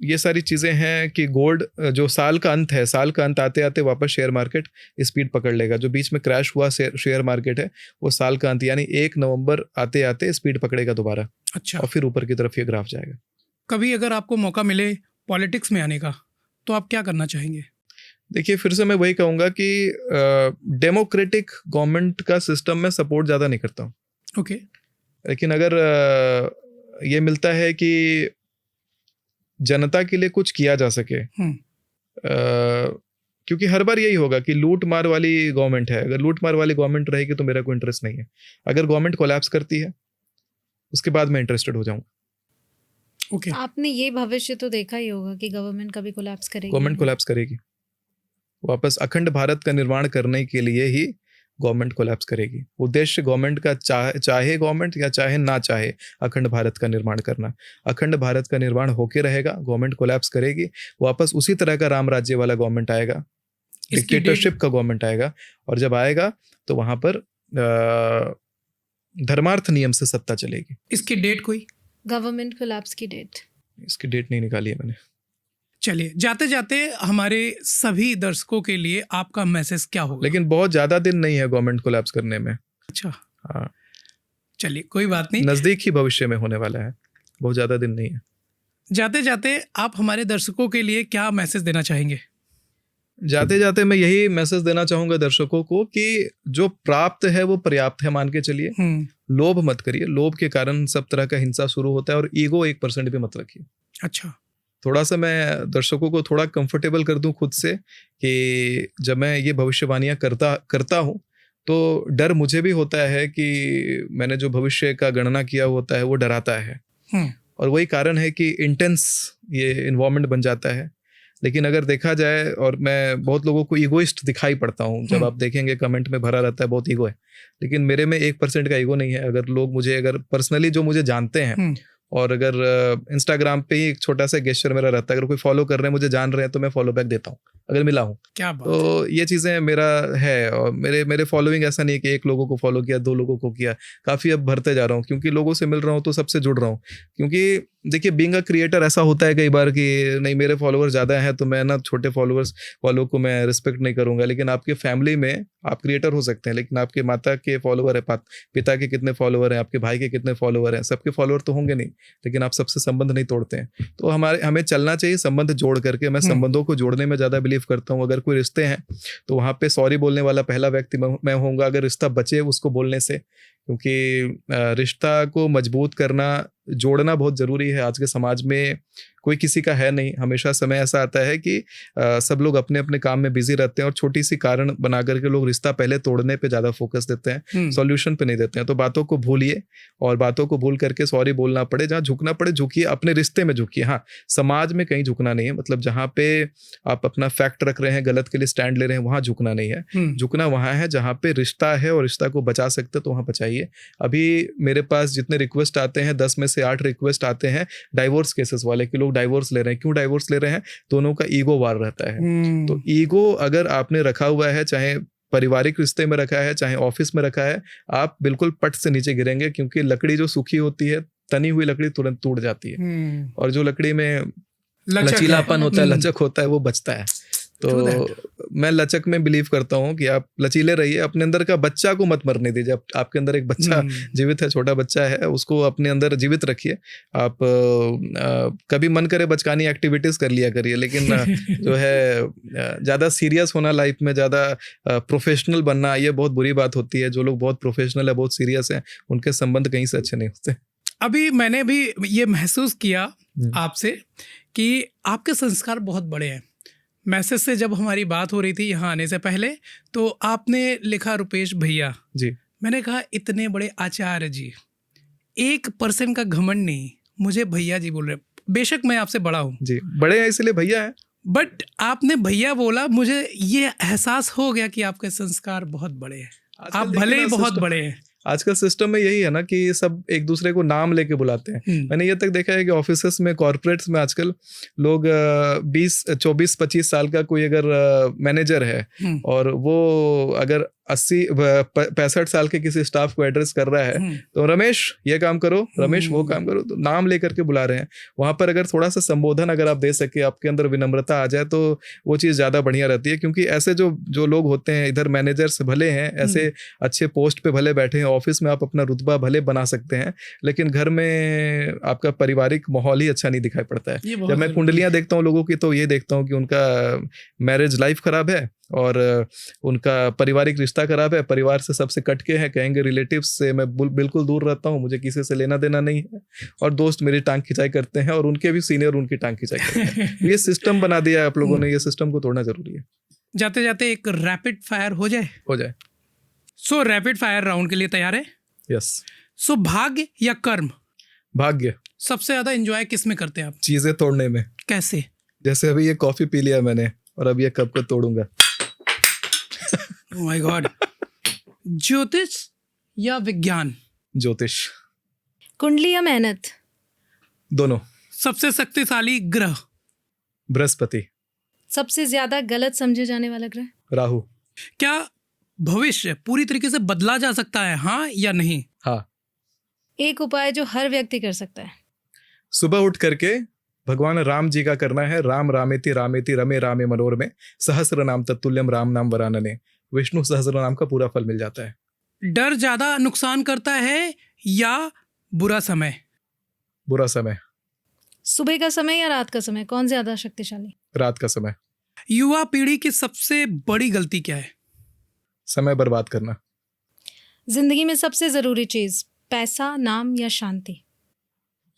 Speaker 1: ये सारी चीजें हैं कि गोल्ड जो साल का अंत है, साल का अंत आते आते वापस शेयर मार्केट स्पीड पकड़ लेगा। जो बीच में क्रैश हुआ शेयर मार्केट है वो साल का अंत यानी 1 नवंबर आते आते स्पीड पकड़ेगा दोबारा।
Speaker 2: अच्छा।
Speaker 1: और फिर ऊपर की तरफ ये ग्राफ जाएगा।
Speaker 2: कभी अगर आपको मौका मिले पॉलिटिक्स में आने का तो आप क्या करना चाहेंगे?
Speaker 1: देखिए, फिर से मैं वही कहूंगा कि डेमोक्रेटिक गवर्नमेंट का सिस्टम में सपोर्ट ज़्यादा नहीं करता हूँ।
Speaker 2: ओके।
Speaker 1: लेकिन अगर ये मिलता है कि जनता के लिए कुछ किया जा सके, क्योंकि हर बार यही होगा कि लूट मार वाली गवर्नमेंट है। अगर लूट मार वाली गवर्नमेंट रहेगी तो मेरा कोई इंटरेस्ट नहीं है। अगर गवर्नमेंट कोलैप्स करती है उसके बाद मैं इंटरेस्टेड हो जाऊंगा।
Speaker 2: ओके।
Speaker 7: आपने ये भविष्य तो देखा ही होगा कि गवर्नमेंट कभी कोलैप्स करेगी।
Speaker 1: गवर्नमेंट कोलैप्स करेगी। वापस अखंड भारत का निर्माण करने के लिए ही गवर्नमेंट कोलैप्स करेगी। उद्देश्य गवर्नमेंट का चाहे गवर्नमेंट या चाहे ना चाहे अखंड भारत का निर्माण करना। अखंड भारत का निर्माण होके रहेगा, गवर्नमेंट कोलैप्स करेगी, वापस उसी तरह का राम राज्य वाला गवर्नमेंट आएगा, डिक्टेटरशिप का गवर्नमेंट आएगा। और जब आएगा तो वहां पर धर्मार्थ नियम से सत्ता चलेगी।
Speaker 2: इसकी डेट कोई?
Speaker 7: गवर्नमेंट कोलैप्स की डेट?
Speaker 1: इसकी डेट नहीं निकाली है मैंने।
Speaker 2: चलिए, जाते जाते हमारे सभी दर्शकों के लिए आपका मैसेज क्या होगा?
Speaker 1: लेकिन बहुत ज्यादा दिन नहीं है गवर्नमेंट कोलैप्स करने में।
Speaker 2: अच्छा।
Speaker 1: हाँ,
Speaker 2: चलिए, कोई बात नहीं,
Speaker 1: नजदीक ही भविष्य में होने वाला है, बहुत ज्यादा दिन नहीं है।
Speaker 2: जाते जाते आप हमारे दर्शकों के लिए क्या मैसेज देना चाहेंगे?
Speaker 1: जाते जाते मैं यही मैसेज देना चाहूंगा दर्शकों को कि जो प्राप्त है वो पर्याप्त है मान के चलिए। लोभ मत करिए। लोभ के कारण सब तरह का हिंसा शुरू होता है। और ईगो 1% भी मत रखिए।
Speaker 2: अच्छा।
Speaker 1: थोड़ा सा मैं दर्शकों को थोड़ा कंफर्टेबल कर दूं खुद से कि जब मैं ये भविष्यवाणियां करता हूं तो डर मुझे भी होता है कि मैंने जो भविष्य का गणना किया होता है वो डराता है। और वही कारण है कि इंटेंस ये इन्वायरमेंट बन जाता है। लेकिन अगर देखा जाए, और मैं बहुत लोगों को ईगोइस्ट दिखाई पड़ता हूँ, जब आप देखेंगे कमेंट में भरा रहता है बहुत ईगो है, लेकिन मेरे में 1% का ईगो नहीं है। अगर लोग मुझे अगर पर्सनली जो मुझे जानते हैं, और अगर इंस्टाग्राम पे ही एक छोटा सा गेस्चर मेरा रहता है, अगर कोई फॉलो कर रहे हैं, मुझे जान रहे हैं, तो मैं फॉलो बैक देता हूँ अगर मिला हूँ।
Speaker 2: क्या बात
Speaker 1: तो ये चीज़ें मेरा है। और मेरे फॉलोइंग ऐसा नहीं है कि 1 लोगों को फॉलो किया, 2 लोगों को किया, काफ़ी अब भरते जा रहा हूँ, क्योंकि लोगों से मिल रहा हूँ तो सबसे जुड़ रहा हूँ। क्योंकि देखिए बीइंग अ क्रिएटर ऐसा होता है कई बार कि नहीं मेरे फॉलोअर्स ज़्यादा हैं तो मैं ना छोटे फॉलोअर्स वालों को मैं रिस्पेक्ट नहीं करूंगा, लेकिन आपके फैमिली में आप क्रिएटर हो सकते हैं, लेकिन आपके माता के फॉलोअर है, पिता के कितने फॉलोअर हैं, आपके भाई के कितने फॉलोअर हैं, सबके फॉलोअर तो होंगे नहीं, लेकिन आप सबसे संबंध नहीं तोड़ते हैं। तो हमें चलना चाहिए संबंध जोड़ करके। मैं संबंधों को जोड़ने में ज़्यादा बिलीव करता हूँ। अगर कोई रिश्ते हैं तो वहाँ पे सॉरी बोलने वाला पहला व्यक्ति मैं होऊंगा, अगर रिश्ता बचे उसको बोलने से, क्योंकि रिश्ता को मजबूत करना, जोड़ना बहुत ज़रूरी है। आज के समाज में कोई किसी का है नहीं, हमेशा समय ऐसा आता है कि सब लोग अपने अपने काम में बिजी रहते हैं और छोटी सी कारण बना करके लोग रिश्ता पहले तोड़ने पे ज़्यादा फोकस देते हैं, सॉल्यूशन पे नहीं देते हैं। तो बातों को भूलिए और बातों को भूल करके सॉरी बोलना पड़े, जहाँ झुकना पड़े झुकिए, अपने रिश्ते में झुकिए। हाँ, समाज में कहीं झुकना नहीं है, मतलब जहाँ पे आप अपना फैक्ट रख रहे हैं, गलत के लिए स्टैंड ले रहे हैं, वहाँ झुकना नहीं है। झुकना वहाँ है जहाँ पे रिश्ता है और रिश्ता को बचा सकते तो वहाँ बचाइए। अभी मेरे पास जितने रिक्वेस्ट आते हैं 10 में से 8 रिक्वेस्ट आते हैं डाइवोर्स केसेस वाले कि लोग डाइवोर्स ले रहे हैं। क्यों डाइवोर्स ले रहे हैं? दोनों का ईगो वार रहता है। तो ईगो अगर आपने रखा हुआ है, चाहे पारिवारिक रिश्ते में रखा है चाहे ऑफिस में रखा है, आप बिल्कुल पट से नीचे गिरेंगे, क्योंकि लकड़ी जो सूखी होती है, तनी हुई लकड़ी तुरंत टूट जाती है, और जो लकड़ी में लचीलापन होता है, लचक होता है, वो बचता है। तो मैं लचक में बिलीव करता हूँ कि आप लचीले रहिए, अपने अंदर का बच्चा को मत मरने दीजिए। आपके अंदर एक बच्चा जीवित है, छोटा बच्चा है, उसको अपने अंदर जीवित रखिए। आप कभी मन करे बचकानी एक्टिविटीज कर लिया करिए, लेकिन जो है ज़्यादा सीरियस होना लाइफ में, ज़्यादा प्रोफेशनल बनना, ये बहुत बुरी बात होती है। जो लोग बहुत प्रोफेशनल है, बहुत सीरियस हैं, उनके संबंध कहीं से अच्छे नहीं होते।
Speaker 2: अभी मैंने भी ये महसूस किया आपसे कि आपके संस्कार बहुत बड़े हैं। मैसेज से जब हमारी बात हो रही थी यहाँ आने से पहले, तो आपने लिखा रुपेश भैया
Speaker 1: जी।
Speaker 2: मैंने कहा इतने बड़े आचार्य जी, 1% का घमंड नहीं, मुझे भैया जी बोल रहे। बेशक मैं आपसे बड़ा हूँ
Speaker 1: जी, बड़े हैं इसलिए भैया है,
Speaker 2: बट आपने भैया बोला, मुझे ये एहसास हो गया कि आपके संस्कार बहुत बड़े हैं। आप भले ही बहुत बड़े हैं।
Speaker 1: आजकल सिस्टम में यही है ना कि सब एक दूसरे को नाम लेके बुलाते हैं। मैंने ये तक देखा है कि ऑफिसेस में, कॉर्पोरेट्स में आजकल लोग 20, 24, 25 साल का कोई अगर मैनेजर है और वो अगर 80, 65 साल के किसी स्टाफ को एड्रेस कर रहा है तो रमेश ये काम करो, रमेश वो काम करो, तो नाम लेकर के बुला रहे हैं। वहां पर अगर थोड़ा सा संबोधन अगर आप दे सके, आपके अंदर विनम्रता आ जाए, तो वो चीज़ ज़्यादा बढ़िया रहती है। क्योंकि ऐसे जो लोग होते हैं, इधर मैनेजर्स भले हैं, ऐसे अच्छे पोस्ट पे भले बैठे हैं, ऑफिस में आप अपना रुतबा भले बना सकते हैं, लेकिन घर में आपका पारिवारिक माहौल ही अच्छा नहीं दिखाई पड़ता है। जब मैं कुंडलियाँ देखता हूँ लोगों की, तो ये देखता हूँ कि उनका मैरिज लाइफ खराब है और उनका पारिवारिक रिश्ता खराब है, परिवार से सबसे कट के हैं, कहेंगे रिलेटिव्स से मैं बिल्कुल दूर रहता हूँ, मुझे किसी से लेना देना नहीं है, और दोस्त मेरी टांग खिंचाई करते हैं और उनके भी सीनियर उनकी टांग खिंचाई करते हैं। ये सिस्टम बना दिया है आप लोगों ने, ये सिस्टम को तोड़ना जरूरी है।
Speaker 2: जाते जाते एक रैपिड फायर हो जाए। सो रैपिड फायर राउंड के लिए तैयार है?
Speaker 1: यस।
Speaker 2: सो भाग्य या कर्म?
Speaker 1: भाग्य।
Speaker 2: सबसे ज्यादा एंजॉय किस में करते हैं आप?
Speaker 1: चीजें तोड़ने में।
Speaker 2: कैसे?
Speaker 1: जैसे अभी ये कॉफी पी लिया मैंने और अब ये कप को तोड़ूंगा।
Speaker 2: Oh my God. ज्योतिष या विज्ञान?
Speaker 1: ज्योतिष।
Speaker 7: कुंडली या मेहनत?
Speaker 1: दोनों।
Speaker 2: सबसे शक्तिशाली ग्रह?
Speaker 1: बृहस्पति।
Speaker 7: सबसे ज्यादा गलत समझे जाने वाला ग्रह?
Speaker 1: राहु।
Speaker 2: क्या भविष्य पूरी तरीके से बदला जा सकता है, हाँ या नहीं?
Speaker 1: हाँ।
Speaker 7: एक उपाय जो हर व्यक्ति कर सकता है।
Speaker 1: सुबह उठ करके भगवान राम जी का करना है। राम रामेति रामेति रमे रामे मनोरमे सहस्र नाम तत्तुल्यम राम नाम वरानने। विष्णु सहस्र नाम का पूरा फल मिल जाता है।
Speaker 2: डर ज्यादा नुकसान करता है या बुरा समय?
Speaker 1: बुरा समय।
Speaker 7: सुबह का समय या रात का समय, कौन ज्यादा शक्तिशाली?
Speaker 1: रात का समय।
Speaker 2: युवा पीढ़ी की सबसे बड़ी गलती क्या है?
Speaker 1: समय बर्बाद करना।
Speaker 7: जिंदगी में सबसे जरूरी चीज पैसा, नाम या शांति?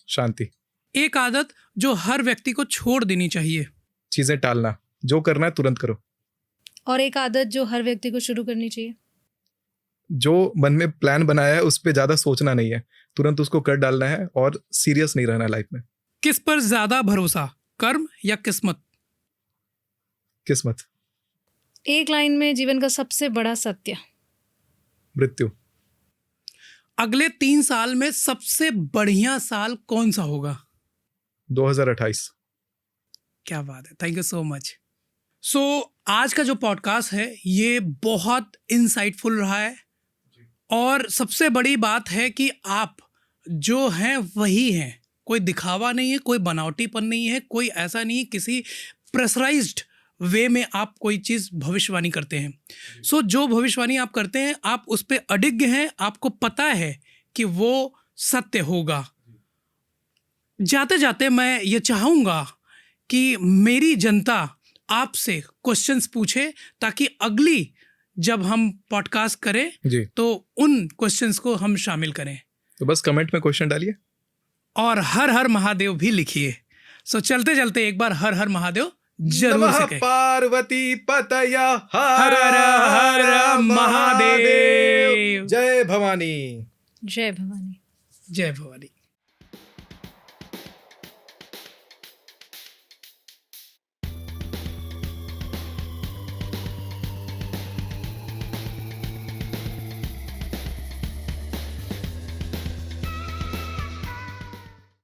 Speaker 1: शांति।
Speaker 2: एक आदत जो हर व्यक्ति को छोड़ देनी चाहिए?
Speaker 1: चीजें टालना, जो करना है तुरंत करो।
Speaker 7: और एक आदत जो हर व्यक्ति को शुरू करनी चाहिए?
Speaker 1: जो मन में प्लान बनाया है उस पर ज्यादा सोचना नहीं है, तुरंत उसको कर डालना है और सीरियस नहीं रहना लाइफ में।
Speaker 2: किस पर ज्यादा भरोसा, कर्म या किस्मत?
Speaker 1: किस्मत।
Speaker 7: एक लाइन में जीवन का सबसे बड़ा सत्य?
Speaker 1: मृत्यु।
Speaker 2: अगले 3 साल में सबसे बढ़िया साल कौन सा होगा?
Speaker 1: 2028।
Speaker 2: क्या बात है, थैंक यू सो मच। सो आज का जो पॉडकास्ट है ये बहुत इंसाइटफुल रहा है, और सबसे बड़ी बात है कि आप जो हैं वही हैं, कोई दिखावा नहीं है, कोई बनावटीपन नहीं है, कोई ऐसा नहीं किसी प्रेशराइज्ड वे में आप कोई चीज़ भविष्यवाणी करते हैं। सो जो भविष्यवाणी आप करते हैं आप उस पर अडिग हैं, आपको पता है कि वो सत्य होगा। जाते जाते मैं ये चाहूँगा कि मेरी जनता आपसे क्वेश्चंस पूछे ताकि अगली जब हम पॉडकास्ट करें
Speaker 1: जी,
Speaker 2: तो उन क्वेश्चंस को हम शामिल करें
Speaker 1: तो बस कमेंट में क्वेश्चन डालिए
Speaker 2: और हर हर महादेव भी लिखिए। सो चलते चलते एक बार हर हर महादेव जरूर से
Speaker 1: नमः
Speaker 2: कहें।
Speaker 1: पार्वती पतया
Speaker 2: हर हर हर महादेव।
Speaker 1: जय भवानी।
Speaker 7: जय भवानी।
Speaker 2: जय भवानी।